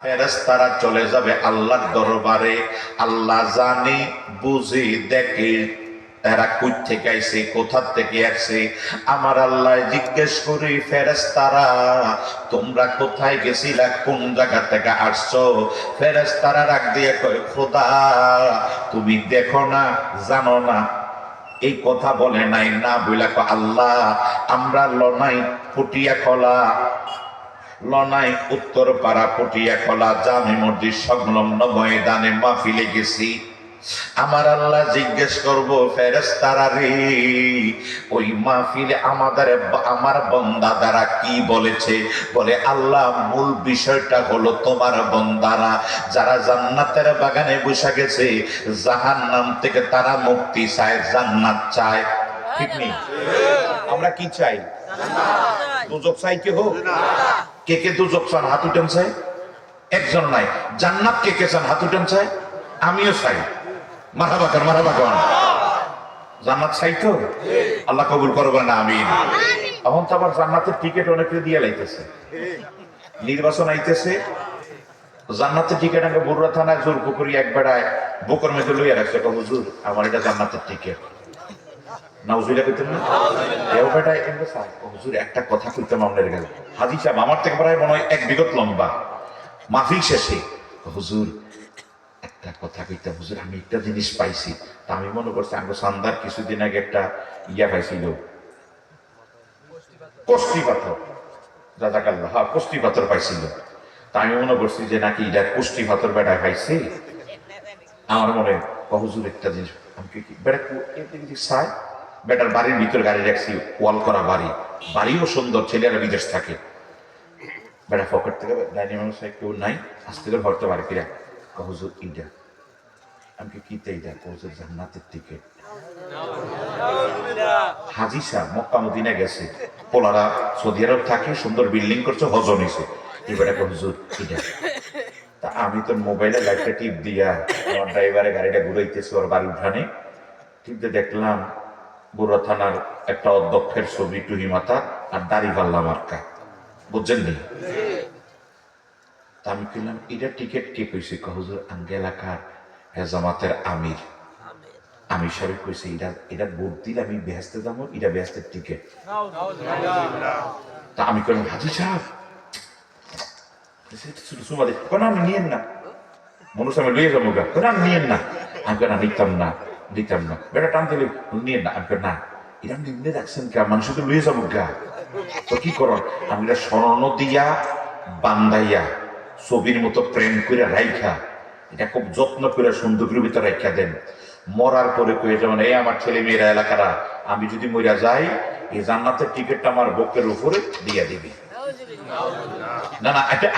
ফেরেশতারা চলে যাবে আল্লাহর দরবারে। আল্লাহ জানে বুঝে দেখে এরা কই থেকে আইছে, কোথা থেকে আসছে। আমার আল্লাহ জিজ্ঞেস করি, ফেরেশতারা তোমরা কোথায় গেছিলা, কোন জায়গা থেকে আসছো? ফেরেশতারা রাগ দিয়ে কয়, খোদা তুমি দেখো না, জানো না? এই কথা বলে নাই, না বইলা কয়, আল্লাহ আমরা লনাই পটিয়াখলা, লনাই উত্তর পাড়া পটিয়াখলা জামে মসজিদ সংলগ্ন ময়দানে মাহফিলে গেছি। আমার আল্লাহ জিজ্ঞেস করব, ফেরেশতারা রে ওই মাহফিলে আমার বান্দা দ্বারা কি বলেছে? বলে, আল্লাহ মূল বিষয়টা হলো তোমার বান্দারা যারা জান্নাতের বাগানে বসে গেছে, জাহান্নাম থেকে তারা মুক্তি চায়, জান্নাত চায়। ঠিক নেই? আমরা কি চাই? দুজক চাই কে হোক? কে কে দুজক চান হাত উঠেন চাই? একজন নাই। জান্নাত কে কে চান হাত উঠেন চাই? আমিও চাই। মারহাবা কর, মারহাবা কর। জান্নাত চাই তো? আল্লাহ কবুল করবে না, আমিন। এখন তো আবার জান্নাতের টিকিট অনেকে দিয়ে লাইতেছে, নির্বাচন আইতেছে। জান্নাতের টিকিট আগে বড়ুয়া থানায় জোর পুকুরি এক বেড়ায় বুকের মধ্যে লইয়া রাখছে, হুজুর আমার এটা জান্নাতের টিকিট। নাউজুবিল্লাহ কইতেন না? এও বেটায় এমনি চায়, হুজুর একটা কথা কইতাম আপনার গেল। হাজি সাহেব আমার থেকে প্রায় মনে হয় এক বিগত লম্বা। মাহফিল শেষে, হুজুর একটা কথা কইতাম, হুজুর আমি একটা জিনিস পাইছি। তা আমি মনে করছি আমি সান্দার কিছুদিন আগে একটা ইয়া পাইছিল, কষ্টি পাথর। জাযাকাল্লাহ, হ্যাঁ কষ্টি পাথর পাইছিল। তা আমি মনে করছি যে নাকি এটা কষ্টি পাথর বেটা পাইছে। আমার মনে হুজুর একটা জিনিস আমি কি বেটা চাই। বেটার বাড়ির ভিতর গাড়ি রাখছি, ওয়াল করা বাড়ি, বাড়িও সুন্দর, ছেলেরা বিদেশ থাকে। বেটা পকেট থেকে ডাইনিং রুমে কেউ নাই, আজ থেকে ভরতে বাড়ি ফিরা হুজুর ইটা আমি কি এইটা হুজুর জান্নাতের টিকিট। হাজি সাহেব মক্কা মদিনা গেছে, পোলারা সৌদি আরব থাকে, সুন্দর বিল্ডিং করছে, হজ নিছে। এবারে হুজুর ইটা। তা আমি তো মোবাইলে লাইটটা টিপ দিয়া আমার ড্রাইভারে গাড়িটা ঘুরাইতেছি ওর বাড়ি উঠানে, টিপতে দেখলাম বড়ুয়া থানার একটা অধ্যক্ষের ছবি, টুহি মাথা আর দাড়ি পাল্লা মার্কা, বুঝছেন নি? তা আমি কিনলাম এটা টিকিট কে কইছে? হুজুর আঙ্গে এলাকার হেজামাতের আমির। আমি সাহেব কইছে এটা ভোট দিলে আমি বেহেস্তে যাবো, এটা বেহেস্তের টিকিট। তা আমি কইলাম হাজি সাহেব আমি নিয়েন না, মনুষ আমি লইয়ে যাবো গা, আমি নিয়েন না। আমি কেন নিতাম না, দিতাম না। বেটা টান দিলে নিয়েন না। আমি না, এরকম নিম্নে রাখছেন কা, মানুষ তো লইয়ে যাবো গা, তো কি করো? আমি এটা স্বর্ণ দিয়া বান্দাইয়া ছবির মতো প্রেম করে রাইখা, এটা খুব যত্ন করে সুন্দরের ভিতরে রাইখা দেন। মরার পরে কয়ে যেমন এই আমার ছেলে মেয়েরা এলাকারা, আমি যদি মরিয়া যাই এই জান্নাতের টিকিটটা আমার বুকের উপরে দিয়া দিবি। না না, এটা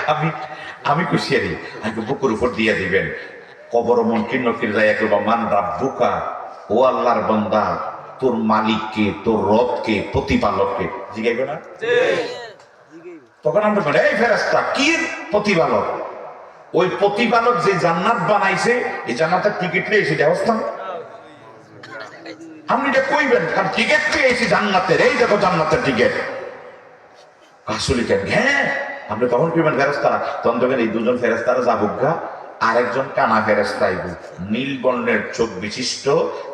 আমি খুশিয়ারি, আমি বুকের উপর দিয়া দিবেন। কবর মনকির নকির যাই একবার মান রাব্বুকা, ও আল্লাহর বান্দা তোর মালিককে, তোর রবকে, প্রতিপালককে জিগাইবে না? তখন আমরা বলি এই ফেরেশতা কি প্রতিপালক? ওই প্রতিপালক যে জান্নাত বানাইছে, এই জান্নাতের টিকিট পেয়েছি ব্যবস্থা আপনি এটা কইবেন, কারণ টিকিট পেয়েছি জান্নাতের, এই দেখো জান্নাতের টিকিট। আসলে কেন? হ্যাঁ, আপনি তখন কইবেন ফেরেশতারা, তখন দেখেন এই দুজন ফেরেশতারা যাবুগা, আরেকজন কানা ফেরেশতা আইব, নীল বর্ণের চোখ বিশিষ্ট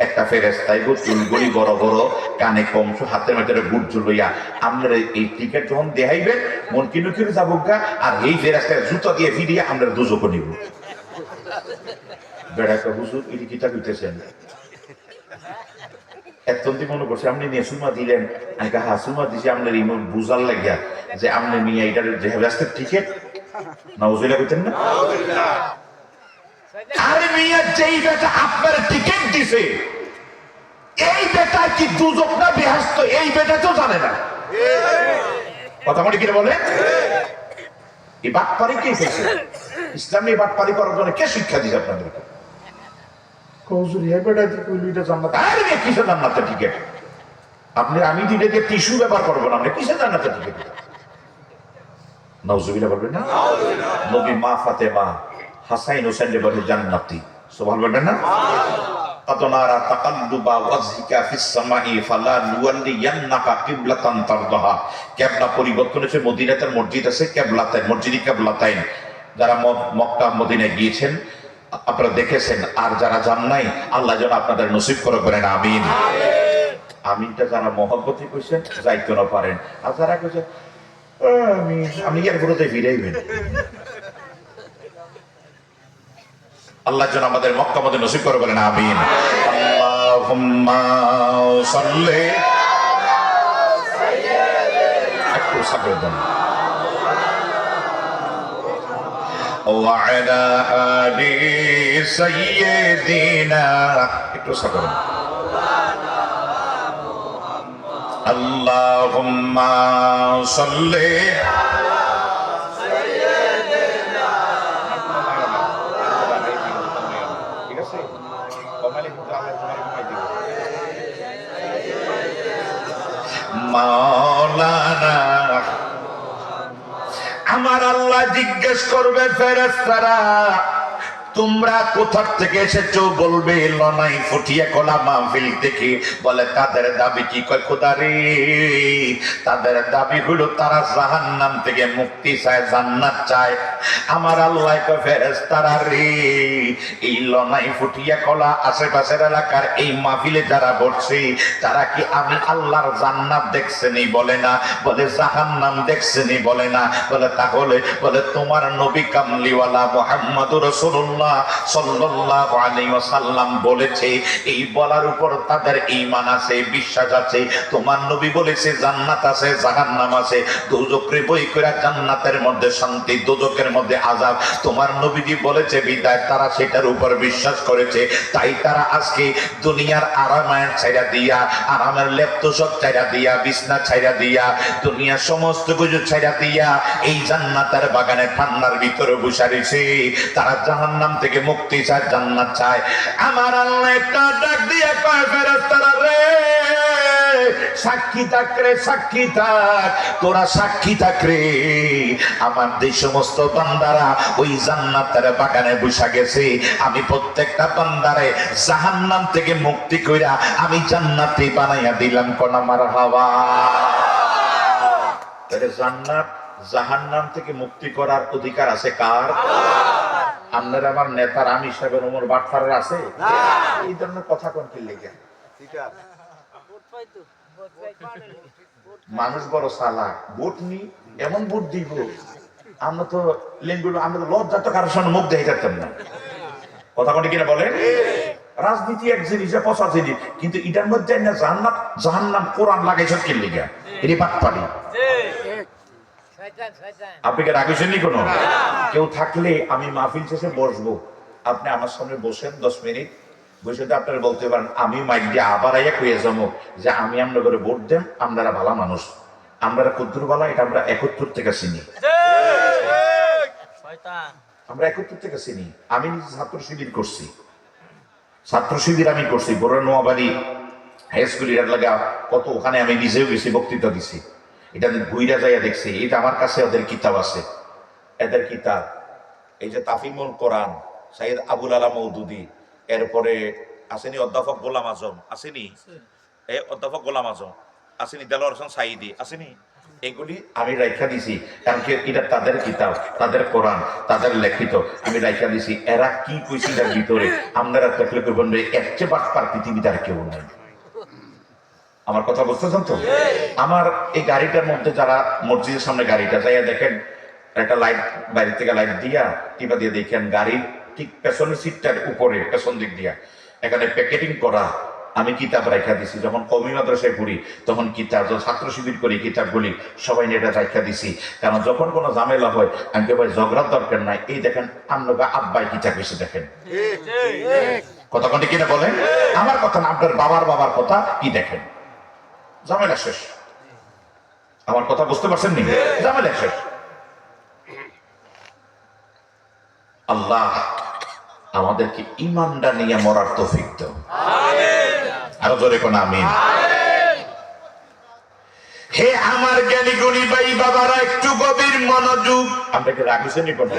একটা ফেরেশতা আইব, চুলগুলি বড় বড়, কানে কমছ, হাতের মধ্যে গুড় লইয়া আপনারা এই টিকিট যখন দেখাইবেন মন কিনু কিনে যাবুগা, আর এই ফেরেশতা জুতা দিয়ে ফিরিয়ে আমরা দুজক নিব। বেড়াকে হুজুর এটি কিতা কইতেছেন? এতন্তি মনে করছে আপনি নিয়ে সুমা দিলেন, আমি হা সুমা দিছি আপনার ইমন বুঝার লাগিয়া যে আপনি নিয়ে এটার যে রাস্তার টিকিট নাউজুবিল্লাহ কইতেন না? আরে মিয়া যেই বেটা আপনার টিকিট দিছে, এই বেটা কি দুজক না বেহেশত, এই বেটা তো জানে না। কথা মনে কি বলে? এই বাটপারি কে কইছে? ইসলামী বাটপারি করার জন্য কে শিক্ষা দিছে আপনাদেরকে? আপনি আমি দিলে যে টিস্যু ব্যবহার করবো না, আপনি কিসে জান্নাতের টিকিট? নাউজুবিল্লাহ বলবেন না? নবী মা ফাতেমা হাসাইন হোসেন বলে জান্নাতি, সুবহান বলবেন না? আতনারা তাকাল্লুবা ওয়াজহিকা ফিস সামাই ফালা নুওয়াল্লিয়ান্নাকা কিবলাতান তারদাহা। কিবলা পরিবর্তন হয়েছে, মদিনাতের মসজিদ আছে কিবলাতাইন, মসজিদি কিবলাতাইন। যারা মক্কা মদিনায় গিয়েছেন আপনারা দেখেছেন, আর যারা যান নাই আল্লাহ যেন আপনাদের নসিব করে করেন, আমিন। আমিনটা যারা মহব্বতী কইছেন যাইতে না পারেন, আর যারা কইছেন আমি এর বিরুদ্ধে ফিরাইবেন, আল্লাহ যেন আমাদের মক্কা মদিনা নসিব করে বলেন, আমিন। আল্লাহুম্মা সাল্লি একটু সাকরে দেন ওয়া আলা আলি সাইয়্যিদিনা, একটু সাকরে আল্লাহুম্মা সাল্লি মাওলানা। আমার আল্লাহ জিজ্ঞেস করবে ফেরেশতারা তোমরা কোথা থেকে এসেছো, বলবে লনাই ফুটিয়া কলা মাহফিল থেকে। বলে তাদের দাবি কি? কয় খোদা রে, তাদের দাবি হলো তারা জাহান্নাম থেকে মুক্তি চায়, জান্নাত চায়। আমার আল্লাহ কয় ফেরেশতারা রে, এই লনাই ফুটিয়া কলা আশেপাশের এলাকার এই মাহফিলে যারা বসছে তারা কি আমি আল্লাহর জান্নাত দেখছেনি? বলে না। বলে জাহান্নাম দেখছেনি? বলে না। বলে তাহলে বলে তোমার নবী কামলিওয়ালা মুহাম্মদুর রাসূলুল্লাহ সাল্লাল্লাহু আলাইহি ওয়াসাল্লাম বলেছে, এই বলার উপর তাদের ঈমান আছে, বিশ্বাস আছে। তোমার নবী বলেছে জান্নাত আছে, জাহান্নাম আছে, দোজখে বই কইরা জান্নাতের মধ্যে শান্তি, দোজখের মধ্যে আযাব। তোমার নবীজি বলেছে বিদায় তারা সেটার উপর বিশ্বাস করেছে, তাই তারা আজকে দুনিয়ার আরামের ছাইরা দিয়া, আরামের লেপ্তসব ছাইরা দিয়া, বিছনা ছাইরা দিয়া, দুনিয়ার সমস্ত কিছু ছাইরা দিয়া এই জান্নাতের বাগানে ঠান্ডার ভিতরে বসে রয়েছে। তারা জাহান্নাম থেকে মুক্তি চায়, জান্নাত চায়। আমার আল্লাহ একটা ডাক দিয়া কয় ফেরেশতারা রে, সাক্ষী থাক রে, সাক্ষী থাক, তোরা সাক্ষী থাক রে। আমার যে সমস্ত বান্দারা ওই জান্নাতের বাগানে বসে গেছে, আমি প্রত্যেকটা বান্দারে জাহান্নাম থেকে মুক্তি কইরা আমি জান্নাতি বানাইয়া দিলাম। কোন মারহাবা। তাহলে জান্নাত জাহান্নাম থেকে মুক্তি করার অধিকার আছে কার? আপনার আমার নেতার আমি সাহেবের ওমর বাটফারের আছে? এই ধরনের কথা কোন কি লেগে? মানুষ বড় চালাক, ভোট নি এমন ভোট দিব আমরা তো লেঙ্গুলো, আমরা তো লজ্জা তো কারোর সামনে মুখ দেখে থাকতাম না। কথা কোন কিনা বলে? রাজনীতি এক জিনিস, পচা জিনিস, কিন্তু এটার মধ্যে না জান্নাত জাহান্নাম কোরআন লাগাইছে কি লেগে? এটি বাটপাড়ি। আপনি কি রাখেননি কোনো? কেউ থাকলে আমি মাহফিল শেষে বসবো, আপনি আমার সামনে বসেন 10 মিনিট, বসে আপনারা বলতে পারেন আমি মাইক দিয়ে আবার আইয়া কইয়া যাবো যে আমি আপনার করে ভোট দেন, আপনারা ভালো মানুষ, আমরা কুদ্দুর বালা, এটা আমরা 71 থেকে চিনি, আমরা 71 থেকে চিনি। আমি নিজে ছাত্র শিবির করছি, ছাত্র শিবির আমি করছি বড় নোয়াবাড়ি হাই স্কুলের লাগা কত, ওখানে আমি নিজেও গেছি, বক্তৃতা দিছি। এটা ঘুইরা যাইয়া দেখছি, এটা আমার কাছে ওদের কিতাব আছে, এদের কিতাব এই যে তাফিমুল কোরআন সাইয়্যিদ আবুল আলা মওদুদি, এরপরে আসেনি অধ্যাপক গোলাম আজম, আসেনি অধ্যাপক গোলাম আজম, আসেনি দেলোয়ার হোসেন সাইদি, আসেনি, এগুলি আমি রাইখা দিছি। কারণ কি এটা তাদের কিতাব, তাদের কোরআন, তাদের লিখিত, আমি রাইখা দিছি। এরা কি কইছে এর ভিতরে আপনারা দেখলে কইবেন এর চেয়ে বাটপার পৃথিবীতে আর কেউ নাই। আমার কথা বুঝতেছেন তো? আমার এই গাড়িটার মধ্যে যারা মসজিদের সামনে গাড়িটা যাইয়া দেখেন, একটা লাইট বাইরে থেকে লাইট দিয়া টিপা দিয়ে দেখেন গাড়ির ঠিক পেছনের সিটটার উপরে পেছন দিক দিয়া এখানে প্যাকেটিং করা আমি কিতাব রাখা দিছি। যখন কওমি মাদ্রাসায় পড়ি তখন কিতাব, ছাত্র শিবির করি কিতাবগুলি সবাই নিয়ে এটা রাখা দিছি। কারণ যখন কোনো ঝামেলা হয় আমি ভাই ঝগড়ার দরকার নাই, এই দেখেন আপনার আব্বাই কিতাব এসে দেখেন, কথা কোনটি কিনা বলেন? আমার কথা না, আপনার বাবার বাবার কথা কি দেখেন, ঝামেলা শেষ। আমার কথা বুঝতে পারছেন নি? ঝামেলা শেষ। আল্লাহ আমাদেরকে ঈমানটা নিয়ে মরার তৌফিক দাও, আরো জোরে কোন আমিন। হে আমার জ্ঞানী গুণী ভাই বাবারা, একটু গভীর মনোযোগ। আমরা কি রাখছেন কোন?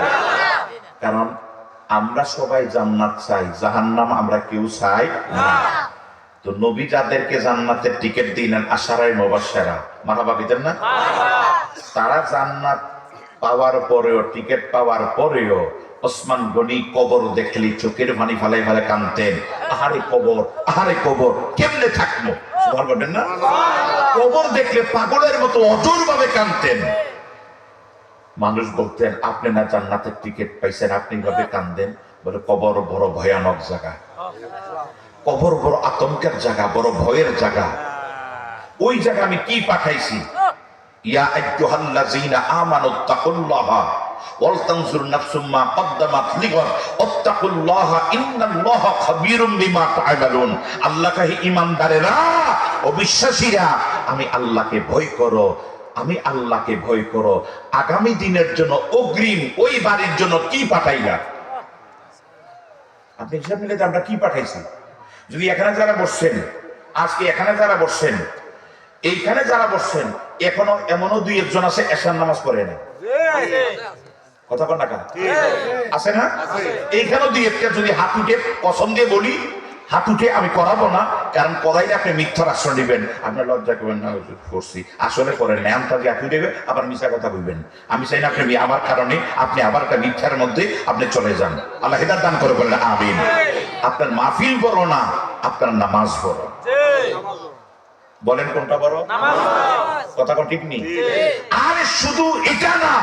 কারণ আমরা সবাই জান্নাত চাই, জাহান্নাম আমরা কেউ চাই না। তো নবী যাদেরকে জান্নাতের টিকিট দিলেন, আশারায়ে মুবাশশারা, মারহাবা দিতেন না? তারা জান্নাত পাওয়ার পরেও, টিকিট পাওয়ার পরেও ওসমান গনি কবর দেখলি চোখের পানি ফালাই ফেলে কানতেন। আহারে কবর, আহারে কবর, কেমনে থাকবো? বলবেন না? কবর দেখলে পাগলের মতো অজর ভাবে কানতেন। মানুষ বলতেন, আপনি না জান্নাতের টিকিট পাইছেন, আপনি ভাবে কান্দেন? বলে, কবর বড় ভয়ানক জায়গা, কবর বড় আতঙ্কের জায়গা, বড় ভয়ের জায়গা। ওই জায়গা আমি কি পাঠাইছি? ইয়া আইয়ুহাল্লাযীনা আমানুত্তাকুল্লাহা ওয়াল তানজুর নাফসুম মা কদ্দামাত লিগাদ ওয়াত্তাকুল্লাহা ইন্নাল্লাহা খাবীরুম বিমা তা'মালুন। আল্লাহ কহে, ঈমানদারেরা ও বিশ্বাসীরা, আমি আল্লাহকে ভয় করো, আমি আল্লাহকে ভয় করো। আগামী দিনের জন্য অগ্রিম ওই বাড়ির জন্য কি পাঠাইলা? আপনি হিসাব মিলে আমরা কি পাঠাইছি? যদি এখানে যারা বসছেন, আজকে এখানে যারা বসছেন, এইখানে যারা বসছেন, এখনো এমনও দুই একজন আছে এশার নামাজ পড়ে না। কথা কন না আছে না? এইখানেও দুই একটা যদি হাত উঠে কসম দিয়ে বলি, হাত উঠে আমি করাবো না, কারণ করাইলে আপনি মিথ্যার আশ্রয় দিবেন, আপনার লজ্জা করবেন না, করছি আসলে করেন না, আমি তাকে হাত দেবে আবার মিথ্যা কথা বলবেন। আমি চাই না আপনি আমার কারণে আপনি আবার একটা মিথ্যার মধ্যে আপনি চলে যান। আল্লাহ হেদায়েত দান করে বলেন আমিন। আপনার মাহফিল বড় না, আপনার নামাজ বড়। বলেন কোনটা বড়? কথা কোন ঠিক নেই। আর শুধু এটা না,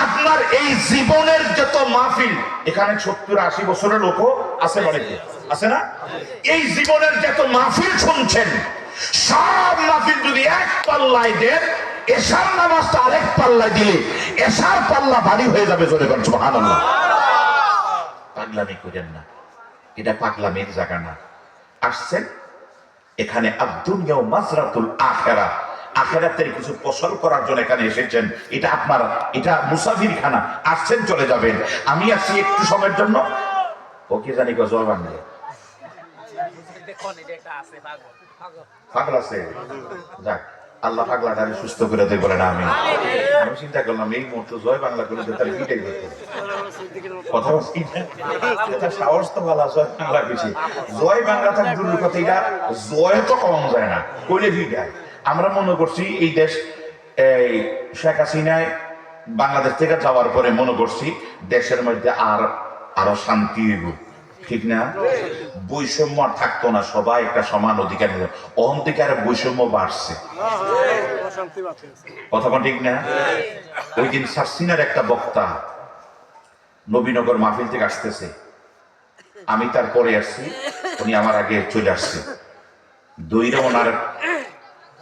আপনার এই জীবনের যত মাহফিল, এখানে 70-80 বছরের লোক আছে, অনেকে আছে না? এই জীবনের যত মাহফিল শুনছেন, সব মাহফিল যদি এক পাল্লায় দেন, এশার নামাজটা আরেক পাল্লায় দিলে এশার পাল্লা ভারী হয়ে যাবে। জোরে বলেন সুবহানাল্লাহ। পাগলামি করেন না, এটা পাগলামির জায়গা না। আসছেন এখানে আদ-দুনিয়া মাজরাতুল আখিরাহ, আখিরাতের কিছু ফসল করার জন্য এখানে এসেছেন। এটা আপনার, এটা মুসাফির খানা, আসছেন চলে যাবেন। আমি আসছি একটু সময়ের জন্য। ওকে জানি গো জয় বাংলা পাগল আছে, যাক আল্লাহ পাগলাটা আমি সুস্থ করে দেয় বলেন আমি। আমি চিন্তা করলাম এই মুহূর্তে জয় বাংলা করে তাহলে পিটাই যেত। কথা বলছি এটা সাহস তো ভালো, জয় বাংলা কিছু জয় বাংলা থাক দূর কথা, এটা জয় তো কম যায় না, কইলে পিটায়। আমরা মনে করছি এই দেশ, এই শেখ হাসিনায় বাংলাদেশ থেকে যাওয়ার পরে মনে করছি দেশের মধ্যে আরো শান্তি হইব, ঠিক না? বৈষম্য আর থাকতো না, সবাই একটা সমান অধিকার নিল। অহংকারে বৈষম্য বাড়ছে, কথা ঠিক না? ওই দিন সাসিনার একটা বক্তা নবীনগর মাহফিল থেকে আসতেছে, আমি তারপরে আসছি, উনি আমার আগে চলে আসছে। দইরা ওনার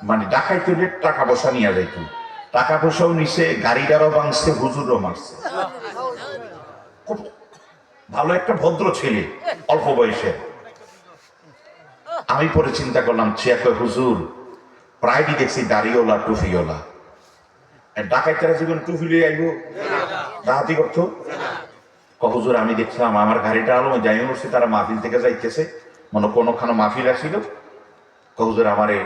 মানে ডাকাই তুলে টাকা পয়সা নিয়ে যাইত, টাকা পয়সাও নিছে, গাড়িটারও ভাঙছে, হুজুরও মারছে। খুব ভালো একটা ভদ্র ছেলে, অল্প বয়সে। আমি পরে চিন্তা করলাম, হুজুর প্রায়ই দেখছি দাড়িওয়ালা টুফিওয়ালা, ডাকাইতেরা জীবন টুফি লিয়ে আইব, ডাকাতি করতো। হুজুর আমি দেখছিলাম আমার গাড়িটা আলো যাই করছি, তারা মাহফিল থেকে যাইতেছে, মনে কোনোখানে মাহফিল আসছিল। হুজুর আমারে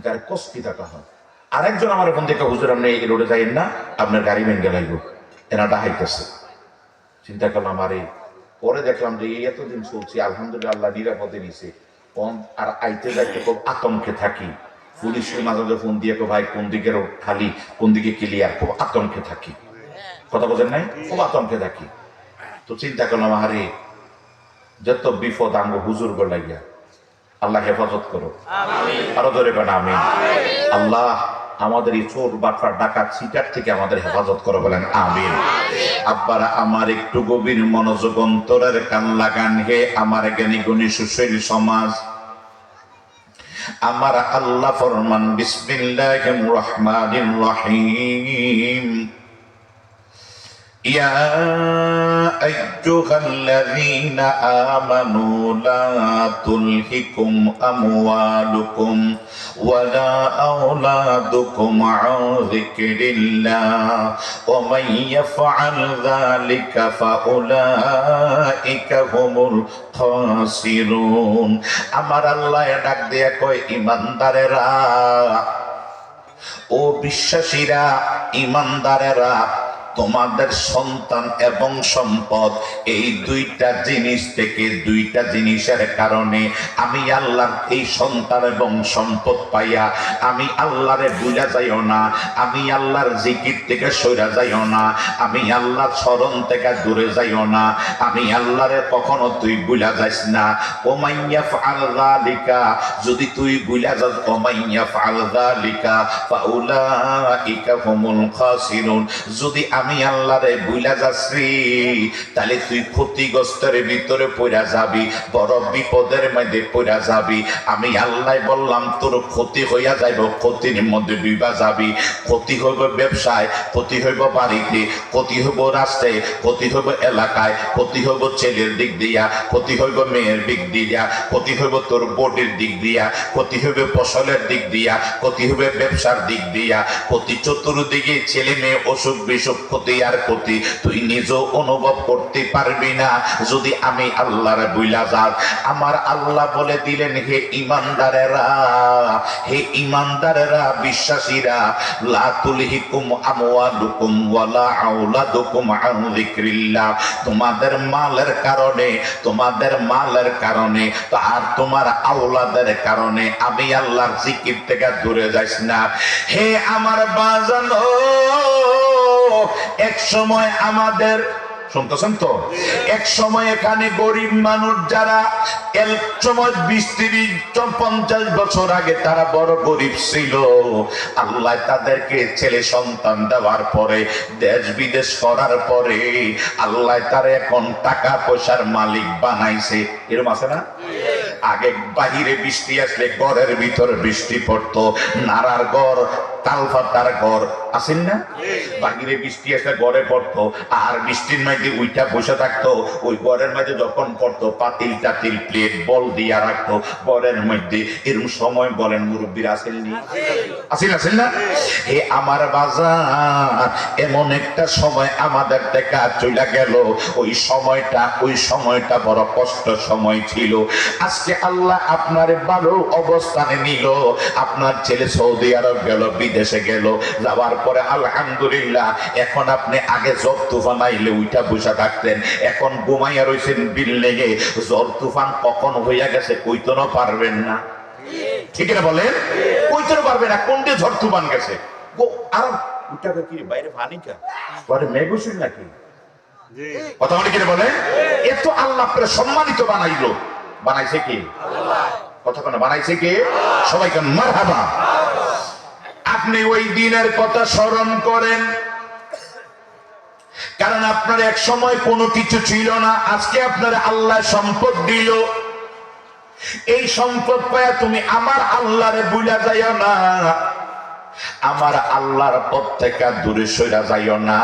তার কষ্টি টাকা হয়। আরেকজন আমার এখন দেখে, হুজুর আপনি এই রোডে যাইেন না, আপনার গাড়ি ভেঙে লাগব, এরা ডাকাইতেছে। চিন্তা করলাম আরে, পরে দেখলাম যে এতদিন চলছি আলহামদুলিল্লাহ, আল্লাহ নিরাপদে নিছে। আর আইতে যাইতে খুব আতঙ্কে থাকি, পুলিশের মাঝে ফোন দিয়ে ভাই কোন দিকে রোড খালি, কোন দিকে ক্লিয়ার, খুব আতঙ্কে থাকি। কথা বোঝেন নাই? খুব আতঙ্কে থাকি। তো চিন্তা করলাম আরে যত বিপদ আঙ্গ হুজুর গো লাগিয়া, আল্লাহ হেফাজত করো, আরো ধরে কেন আমি। আল্লাহ আমাদের এই চোর বাটফার ডাকাত সিটার থেকে আমাদের হেফাজত করো, বলেন আমিন। আব্বারা আমার একটু গভীর মনোযোগ অন্তরের কান লাগান। হে আমার জ্ঞানী গুণী সুশীল সমাজ, আমার আল্লাহ ফরমান বিসমিল্লাহির রহমানির রহিম। يا أيها الذين آمنوا لا تلهكم أموالكم ولا أولادكم عن ذكر الله ومن يفعل ذلك فأولئك هم الخاسرون। আমার আল্লাহ ডাক দিয়া কয়, ইমানদারেরা ও বিশ্বাসীরা, ইমানদারেরা, তোমাদের সন্তান এবং সম্পদ এই দুইটা জিনিস থেকে, দুইটা জিনিসের কারণে আমি আল্লাহ এই সন্তান এবং সম্পদ পাইয়া আমি আল্লাহরে ভুলা যাইও না, আমি আল্লাহর জিকির থেকে সইরা যাইও না, আমি আল্লাহর স্মরণ থেকে দূরে যাইও না, আমি আল্লাহরে কখনো তুই ভুলা যাইস না। ওমাইয়া ফাআল যালিকা, যদি তুই ভুলা যাস, ওমাইয়া ফাআল যালিকা ফাউলাইকা হুমুল খাসিরুন, যদি আমি আল্লাহরে ভুলা যাসরি তাহলে তুই ক্ষতিগ্রস্তের ভিতরে পড়া যাবি, বড় বিপদের মধ্যে পড়া যাবি। আমি আল্লাহ বললাম তোর ক্ষতি হইয়া যাইব, ক্ষতির মধ্যে ডুবা যাবি। ক্ষতি হইব ব্যবসায়, ক্ষতি হইব বাড়িতে, ক্ষতি হইব রাস্তায়, ক্ষতি হইব এলাকায়, ক্ষতি হইব ছেলের দিক দিয়া, ক্ষতি হইব মেয়ের দিক দিয়া, ক্ষতি হইব তোর বোর্ডের দিক দিয়া, ক্ষতি হইবে ফসলের দিক দিয়া, ক্ষতি হইবে ব্যবসার দিক দিয়া, ক্ষতি চতুর্দিকে ছেলে মেয়ে অসুখ বিসুখ, ক্ষতি আর ক্ষতি তুই নিজেও অনুভব করতে পারবি না যদি আমি আল্লাহর বুইলা যাস। আমার আল্লাহ বলে দিলেন, হে ইমানদারেরা, হে ইমানদারেরা, বিশ্বাসীরা, লা তুলহিকুম আমওয়ালুকুম ওয়ালা আওলাদুকুম আন যিকরিল্লাহ, তোমাদের মালের কারণে, তোমাদের মালের কারণে আর তোমার আওলাদের কারণে আমি আল্লাহর জিকির থেকে দূরে যাইস না। হে আমার বাজানো, এক সময় আমাদের, শুনতেছেন তো, এক সময় এখানে গরিব মানুষ যারা এক সময় 20-30-50 বছর আগে তারা বড় গরিব ছিল, আল্লাহ তাদেরকে ছেলে সন্তান দেওয়ার পরে, দেশ বিদেশ করার পরে আল্লাহ তারা এখন টাকা পয়সার মালিক বানাইছে। এরকম আছে না? আগে বাহিরে বৃষ্টি আসলে ঘরের ভিতর বৃষ্টি পড়তো, নারার ঘর, তালফাতার ঘর আছেন না, বাহিরে বৃষ্টি আসলে ঘরে পড়তো, আর বৃষ্টির মধ্যে উইটা বসে থাকতো, ওই ঘরের মধ্যে যখন পড়তো পাতিল টাতিল প্লেট বল দিয়া রাখতো ঘরের মধ্যে। এরকম সময় বলেন মুরব্বীরা আসেননি? আসেন না? হে আমার বাজার, এমন একটা সময় আমাদের দেখা চলে গেল, ওই সময়টা বড় কষ্ট সময় ছিল। আজকে আল্লাহ আপনার ভালো অবস্থানে নিল, আপনার ছেলে সৌদি আরব গেল, বিদেশে গেল, যাওয়ার পরে আলহামদুলিল্লাহ এখন আপনি আগে ঝড় তুফান আইলে উইটা বসে থাকতেন, এখন ঘুমাইয়া রয়েছেন বিল্ডিংয়ে, ঝড় তুফান কখন হইয়া গেছে কইতে না পারবেন না। ঠিক না বলেন? কইতে পারবেন না কোনটা ঝড় তুফান গেছে। আর উইটাকে কি বাইরে পানিটা পরে মেঘুসিল নাকি? কথা বলে কি বলে? এত আল্লাহ আপনার সম্মানিত বানাইলো, বানাইছে কি আল্লাহ? কথা কোন বানাইছে কি? সবাই কেন মারহাবা। আপনি ওই দিনের কথা স্মরণ করেন, কারণ আপনার এক সময় কোনো কিছু ছিল না, আজকে আপনার আল্লাহ সম্পদ দিল। এই সম্পদ পায়া তুমি আমার আল্লাহরে ভুলা যাইও না, আমার আল্লাহর পথ থেকে দূরে সইরা যাইও না।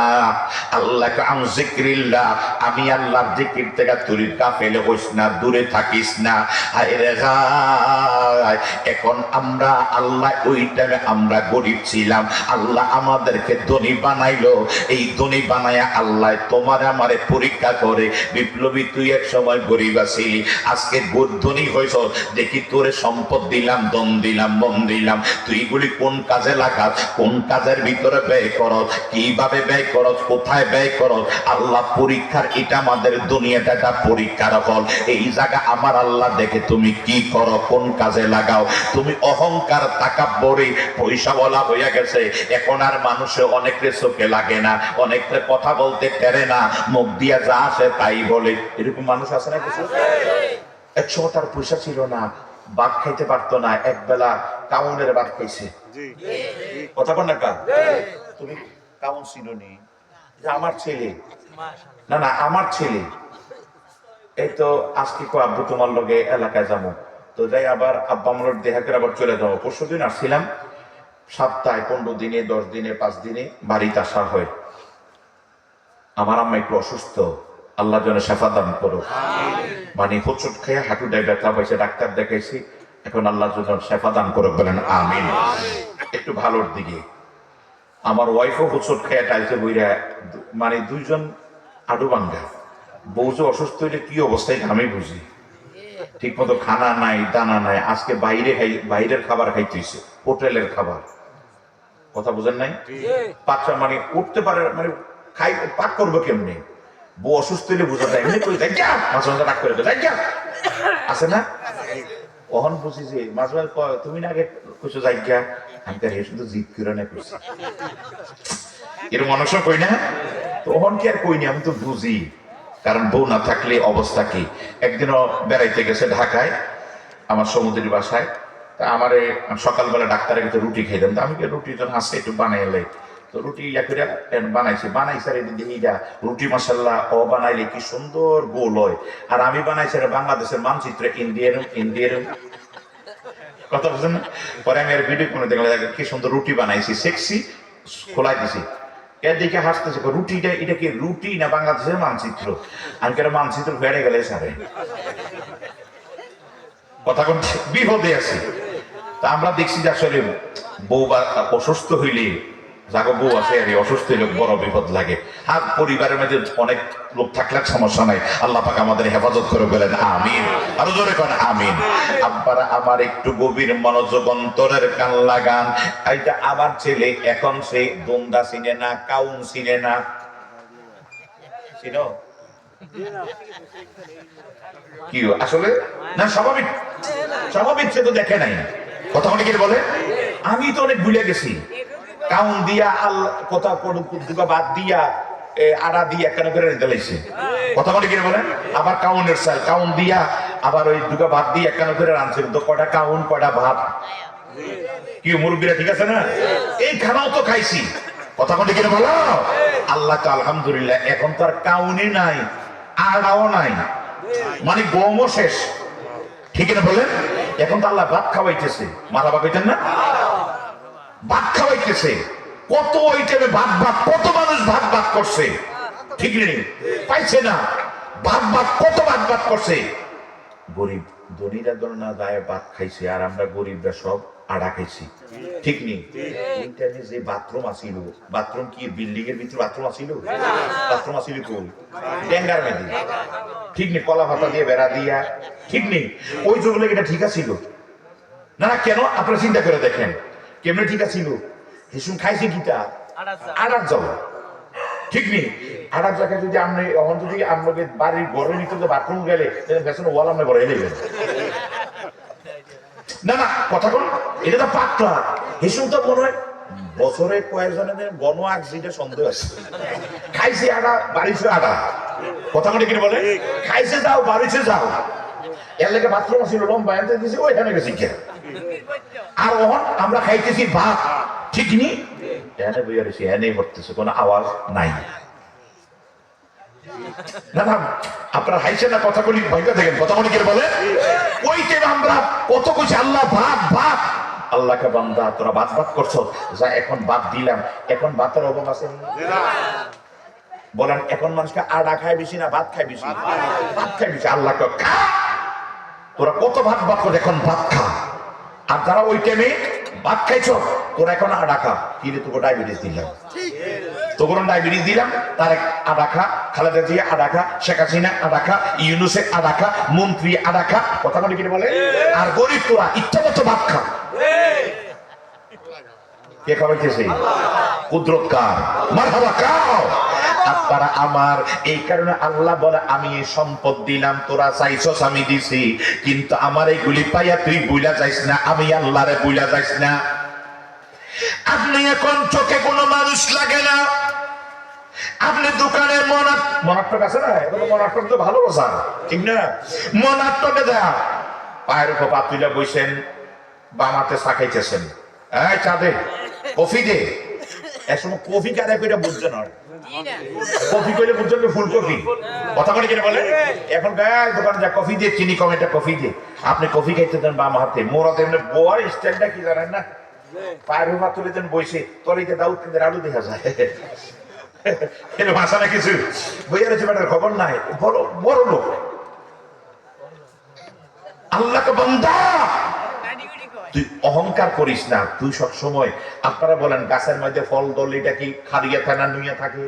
আল্লাহকে আন যিকরিল্লাহ, আমি আল্লাহর জিকির থেকে তুই গাফেল হইস না, দূরে থাকিস না। হায়রে গায়, এখন আমরা আল্লাহ, ওই টাইমে আমরা গরিব ছিলাম, আল্লাহ আমাদেরকে ধনী বানাইলো। এই ধনী বানায়া আল্লাহ তোমার আমারে পরীক্ষা করে। বিপ্লবী, তুই এক সময় গরিব আছিলি, আজকে ধনী হইছ, দেখি তোরে সম্পদ দিলাম, ধন দিলাম, মন দিলাম, তুই এগুলি কোন কাজে লাগাস, কোন কাজের ভিতরে ব্যয় করস, কিভাবে ব্যয় করস, কোথায় ব্যয় করস। আল্লাহ পরীক্ষার, এটা আমাদের দুনিয়াটা একটা পরীক্ষার ফল। এই জায়গা আমার আল্লাহ দেখে তুমি কি করো, কোন কাজে লাগাও। তুমি অহংকার, তাকাব্বুরি, পয়সাওয়ালা হইয়া গেছে, এখন আর মানুষে অনেকের চোখে লাগে না, অনেকের কথা বলতে পারে না, মুখ দিয়া যা আসে তাই বলে। এরকম মানুষ আছে না কিছু? একসময় তার পয়সা ছিল না, ভাত খাইতে পারতো না, একবেলা কাউনের ভাত খাইছে। কথা বল না কা? তুমি কাউন ছিল নি? আমার ছেলে, না না আমার ছেলে, এই তো আজকে কো আব্বু তোমার লগে এলাকায় যাবো, তো যাই আবার আব্বা আমার দেখা করে আবার চলে যাবো। পরশুদিন আসছিলাম, সপ্তাহে 15 দিনে 10 দিনে 5 দিনে বাড়িতে আসা হয়। আমার আম্মা একটু অসুস্থ, আল্লাহ যেন শেফা দান করো। মানে হোঁচট খেয়ে হাঁটুটায় ব্যথা পাইছে, ডাক্তার দেখাইছি, এখন আল্লাহ যেন শেফা দান করো, বলেন আমিন। একটু ভালোর দিকে। আমার ওয়াইফও হোঁচট খেয়ে টাইলসে বইরা, মানে দুইজন আডু বাঙ্গা। বউ যে অসুস্থ হইলে কি অবস্থায় আমি বুঝি। ঠিক মতো খানা নাই, দানা নাই, আজকে বাইরের খাবার খাইতেছে, হোটেলের খাবার। কথা বুঝেন নাই? বাচ্চা মানে উঠতে পারে, মানে খাই পাক করবো কেমনি? বউ অসুস্থ হলে বুঝা যায় এমনি করে যাই মাঝে মাঝে রাগ করে যাই আছে না? কখন বুঝি যে মাঝে মাঝে তুমি না আগে কিছু যাই আমি তার শুধু জিদ করে না করছি এরকম মানুষ কই না, তখন কি আর কইনি, আমি তো বুঝি। কারণ বউ না থাকলে অবস্থা কি। একদিনও বেড়াইতে গেছে ঢাকায় আমার সমুদ্রের বাসায়, তা আমারে সকালবেলা ডাক্তারের কাছে রুটি খাইতাম, আমি রুটি যখন আসছে একটু বানাইলে তো রুটি ইয়া করে বানাইছে এইটা রুটি মশাল্লা ও বানাইলে কি সুন্দর গোল হয়, আর আমি বানাইছি বাংলাদেশের মানচিত্র ইন্ডিয়ার কথা বলছেন না। পরে আমি আর ভিডিও করে দেখলাম কি সুন্দর রুটি বানাইছি, সেক্সি খোলাই দিছি, এর দিকে হাসতেছে রুটিটা এটা কি রুটি না বাংলাদেশের মানচিত্র? আমি কেন মানচিত্র বেড়ে গেলে সারে কথা কোন বিপদে আছে। তা আমরা দেখছি যে আসলে বউ বা অসুস্থ হইলে যাগো বউ আছে আর অসুস্থ হইলে বড় বিপদ লাগে। আর পরিবারের মধ্যে অনেক লোক থাকলে সমস্যা নাই, আল্লাহ পাক আমাদের হেফাজত করে বলেন আমিন, আরো জোরে করেন আমিন। আব্বারা আমার একটু গভীর মনোযোগ অন্তরের কান লাগান। এইটা আমার ছেলে এখন সে দোন্দা চিনে না, কাউন চিনে না, চিনো কি আসলে না স্বাভাবিক স্বাভাবিক সে তো দেখে নাই। কথা অনেকের বলে আমি তো অনেক ভুলে গেছি, কাউন দিয়া কথা বাদ দিয়া আড়া দিয়া কেন করে দিলাইছে। কথা অনেকের বলে আবার কাউনের চাল কাউন দিয়া আবার ওই দুটো ভাত দিয়ে কেন করে রাঁধছিল, তো কটা কাউন কটা ভাত কি মুরব্বীরা ঠিক আছে না, এই খানাও তো খাইছি। কথা কোনটি কিনে বলো আল্লাহ তো আলহামদুলিল্লাহ এখন তো আর কাউনি নাই আড়াও নাই, মানে গমও শেষ, ঠিক না বলেন? এখন তো আল্লাহ ভাত খাওয়াইতেছে, মাথা পাকাইতেন না, ভাত খাওয়াইতেছে। কত ওই টাইমে ভাত ভাত কত মানুষ ভাত ভাত করছে, ঠিক নেই পাইছে না, ভাত ভাত কত ভাত ভাত করছে। গরিব ধনীরা ধর না যায় ভাত খাইছে, আর আমরা গরিবরা সব আড়া খাইছি, ঠিক নেই? ওই টাইমে যে বাথরুম আসিল, বাথরুম কি বিল্ডিং এর ভিতরে বাথরুম আসিল? বাথরুম আসিল কোন ডেঙ্গার মেদি, ঠিক নেই? কলা পাতা দিয়ে বেড়া দিয়া, ঠিক নেই? ওই যুগলে এটা ঠিক আছিল না? কেন আপনারা চিন্তা করে দেখেন কেমনে ঠিক আছিল? হিসুম খাইছে কিটা আড়ার যাও, ঠিক নেই? আড়ার জায়গায় যদি আপনি এখন যদি আপনাকে বাড়ির ঘরের ভিতরে বাথরুম গেলে বেসন ওয়াল আপনি বড় নেবেন না, না কথা কোন এটা তো পাতলা। হিসুম তো মনে হয় বছরে কয়েকজনের গণ যেটা সন্দেহ আছে, খাইছে আড়া বাড়িছে আড়া, কথা কোন কিনে বলে খাইছে যাও বাড়িছে যাও, এর লেগে বাথরুম ছিল লম্বা এনতে দিয়েছি ওইখানে গেছি কে, আর ওহন আমরা খাইতেছি ভাত, ঠিক নি? এনে বইয়া রয়েছে এনে করতেছে কোনো আওয়াজ নাই। না না আপনারা হাইছেন না, কথা বলি ভয়টা দেখেন, কথা বলি কে বলে ওই টাইম আমরা কত কিছু আল্লাহ ভাত ভাত, আল্লাহকে বান্দা তোরা ভাত ভাত করছো যা এখন ভাত দিলাম, এখন ভাতের অভাব আছে বলেন? এখন মানুষকে আডা খায় বেশি না ভাত খায় বেশি? ভাত খায় বেশি। আল্লাহকে খা, তোরা কত ভাত ভাত করে এখন ভাত খা, আর যারা ওই টাইমে ভাত খাইছো তোরা এখন আডা খা, কি রে তোকে ডায়াবেটিস দিলাম, তোর ডায়াবেটিস দিলাম, তার আডা খা, খালেদা জিয়া আডা খা, শেখ হাসিনা আডা খা, ইউনুসে আডা খা, মন্ত্রী আডা খা, কথা বলি কি বলে? আর গরিব তোরা ইচ্ছা মতো ভাত খা। কে খাওয়াইতেছে? কুদরত কার? মারহাবা খাও। আপনারা আমার এই কারণে আল্লাহ বলে আমি এই সম্পদ দিলাম, তোরা চাইছস আমি দিছি, কিন্তু আমার এইগুলি পাইয়া তুই বুইলা যাইস না, আমি আল্লাহরে বুইলা যাইস না। আপনি এখন চোখে কোনো মানুষ লাগে না, আপনি দোকানে মনাটক আছে না, মনাটক তো ভালো বোঝান, ঠিক না? মনাটকে দেয়া পায়ের উপর পা তুলে বইছেন, বামাতে চা খাইতেছেন, এই চা দে, কফি দে, একসময় কফি কারে কইরা বুঝছে না, কফি কইলে বুঝছেন ফুলকপি, কথা বলে কিনা বলে? এখন গায়ে দোকানে যা কফি দিয়ে চিনি কম একটা কফি দিয়ে, আপনি কফি খাইতে দেন বাম হাতে, মোরা তেমনি বয় স্টাইলটা কি জানেন না? পায়ের উপর তুলে দেন বইছে, তলিতে দাউদ কেন্দ্রের আলু দেখা যায়, ভাষা না কিছু বইয়া রয়েছে বেটার খবর নাই, বড় বড় লোক। আল্লাহকে বান্দা তুই অহংকার করিস না, তুই সবসময় আপনারা বলেন গাছের মধ্যে ফল ধরলে এটা কি খারিয়া থাকে না নুইয়া থাকে?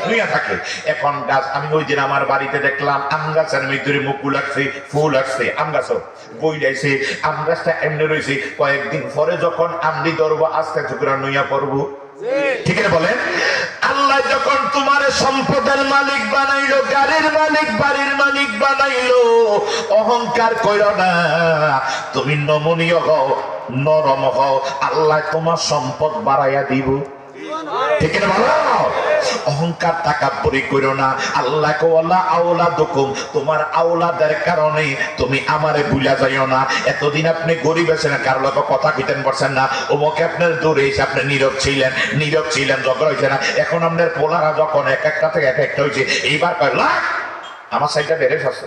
নুইয়া থাকে। এখন গাছ আমি ওই দিন আমার বাড়িতে দেখলাম আম গাছের ভিতরে মুকুল আসছে, ফুল আসছে, আম গাছও বই যাইছে, আম গাছটা এমনি রয়েছে, কয়েকদিন পরে যখন আমদি ধরবো আস্তে আস্তে করে নুইয়া পড়বো, ঠিক আছে বলেন? আল্লাহ আল্লাহ যখন তোমার সম্পদের মালিক বানাইলো, গাড়ির মালিক, বাড়ির মালিক বানাইলো, অহংকার কইরো না। তুমি নমনীয় হও, নরম হও, আল্লাহ তোমার সম্পদ বাড়াইয়া দিব। ঠিক না ভালো? অহংকার তাকাব্বুরি করো না। আল্লাহ কোয়ালা আওলাদুকুম, তোমার আওলাদের কারণে তুমি আমারে ভুলা যাইও না। এতদিন আপনি গরিব আছেন, কারো লোক কথা কইতেন পারছেন না, ওমকে আপনার দূরে এসে আপনি নীরব ছিলেন, ঝগড়া হয়েছে না। এখন আপনার পোলারা যখন এক একটা থেকে এক একটা হয়েছে, এইবার কয় লাখ আমার সাইডটা বেড়ে আছে,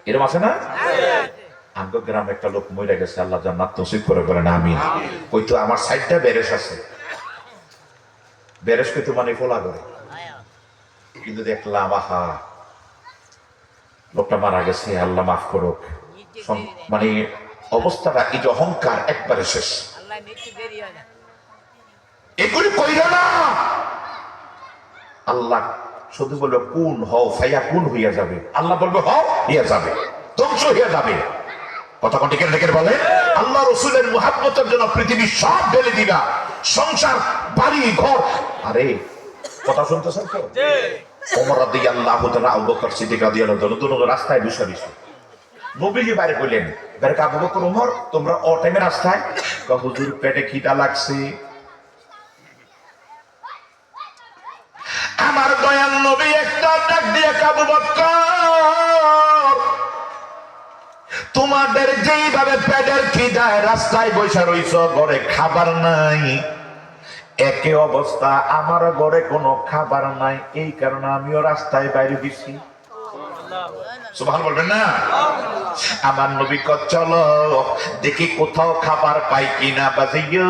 এরকম আছে না? আমগো গ্রামে একটা লোক মরে গেছে, আল্লাহ জান্নাত নসিব করে বলেন আমিন। ওই তো আমার সাইডটা বেরেস আছে, বেরেস কিন্তু মানে ফোলা করে, কিন্তু দেখলাম আহা লোকটা মারা গেছে, আল্লাহ মাফ করুক। মানে অবস্থাটা এই যে অহংকার একবারে শেষ। এগুলি কইল না, আল্লাহ শুধু বলবে কোন হও, ফাইয়া কোন হইয়া যাবে। আল্লাহ বলবে হও, হইয়া যাবে, ধ্বংস হইয়া যাবে। কথা কন্টিকে রেখে বলে আল্লাহ রসুলের মুহাব্বতের জন্য পৃথিবী সব ঢেলে দিবা, সংসার, বাড়ি, ঘর। আরে কথা শুনতেছেন তো? ওমর রাদিয়াল্লাহু তাআলা, আবু বকর সিদ্দিক রাদিয়াল্লাহু তাআলা দুটো রাস্তায় বসে বসে নবীজি বাইরে কইলেন, বের আবু বকর, ওমর তোমরা ও টাইমে রাস্তায়? হুজুর পেটে খিদা লাগছে। আমার দয়াল নবী একটা ডাক দিয়ে, আবু বকর তোমাদের যেইভাবে পেটের খিদায় রাস্তায় বসে রইছ, ঘরে খাবার নাই, একই অবস্থা আমার ঘরে কোনো খাবার নাই, এই কারণে আমিও রাস্তায় বাইরে দিছি। সুবহান বলবেন না? আমার নবী কয় চলো দেখি কোথাও খাবার পাই কিনা। বাজিও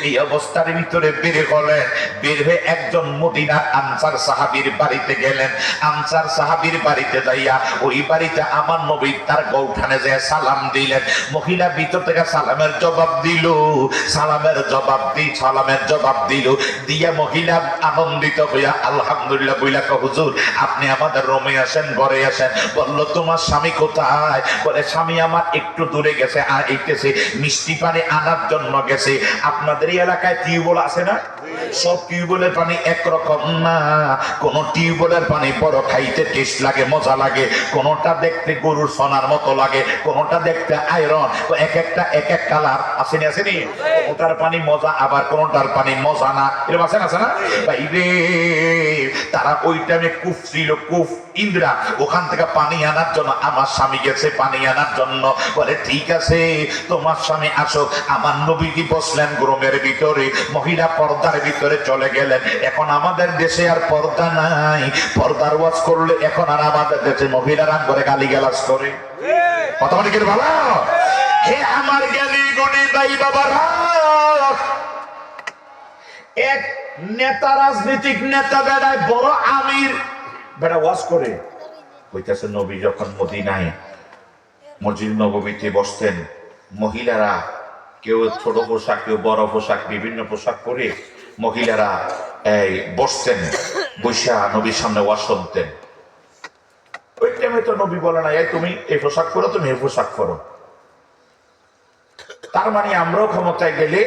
এই অবস্থার ভিতরে বের হলেন, বের হয়ে একজন মদিনার আনসার সাহাবীর বাড়িতে গেলেন। আনসার সাহাবীর বাড়িতে যাইয়া ওই বাড়িতে আমার নবী তার গৌঠানে যায় সালাম দিলেন। মহিলা ভিতর থেকে সালামের জবাব দিল, সালামের জবাব দিল, দিয়া মহিলা আনন্দিত হইয়া আলহামদুলিল্লাহ বইলা কয় হুজুর আপনি আমাদের রুমে আসেন, ঘরে আসেন। বলল তোমার স্বামী কোথায়? বলে স্বামী আমার একটু দূরে গেছে, আর এইতেছে মিষ্টি পানি আনার জন্য গেছে। আপনাদের এই এলাকায় টিউবওয়েল আছে না? সব টিউবওয়েলের পানি একরকম না, কোন টিউবওয়েলের পানি বড় খাইতে টেস্ট লাগে, মজা লাগে, কোনটা দেখতে গরুর সোনার মতো লাগে, কোনটা দেখতে আয়রন, এক একটা এক এক কালার আসেনি আসেনি। ওটার পানি মজা, আবার কোনটার পানি মজা না, এরকম আছে না? বাইরে তারা ওই টাইমে কুফ ছিল, কুফ ইন্দ্রা, ওখান থেকে পানি আনার জন্য আমার স্বামী গেছে পানি আনার জন্য। বলে ঠিক আছে তোমার স্বামী আসো। আমার নবীজি বসলেন গ্রোমের ভিতরে, মহিলা পর্দার ভিতরে চলে গেলেন। এখন আমাদের দেশে আর পর্দা নাই, পর্দার ওয়াজ করলে এখন আর আমাদের দেশে মহিলারা করে গালিগালাজ করে। কথা বলি কি ভালো? হে আমার জ্ঞানী গুণী ভাই বাবারা, এক নেতা, রাজনৈতিক নেতা বেড়ায়, বড় আমির বেড়া ওয়াজ করে কইতেছে নবী যখন মদিনায় মসজিদ নববীতে বসতেন, মহিলারা কেউ ছোট পোশাক, কেউ বড় পোশাক, বিভিন্ন পোশাক পরে মহিলারা এই বসতেন, বৈশা নবীর সামনে ওয়াজ শুনতেন। ওই টাইমে তো নবী বলে না এই তুমি এই পোশাক পরো, তুমি এই পোশাক পরো। তার মানে আমরাও ক্ষমতায় গেলে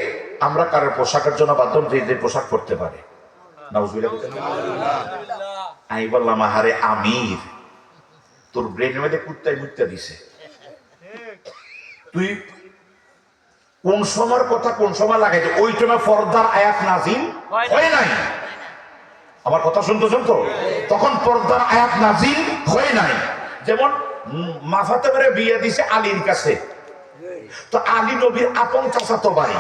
আমরা কারোর পোশাকের জন্য বাধ্য, যে পোশাক পরতে পারে। আমি বললাম আহারে আমির, তোর ব্রেনের মধ্যে কুত্তায় মুত্তা দিছে, তুই কোন সময়ের কথা কোন সময় লাগাইছে? ওই সময় পর্দার আয়াত নাজিল হয় নাই। আমার কথা শুনতেছেন তো? তখন পর্দার আয়াত নাজিল হয় নাই। যেমন মা ফাতেমারে বিয়ে দিছে আলীর কাছে, তো আলী নবীর আপন চাচাতো ভাই,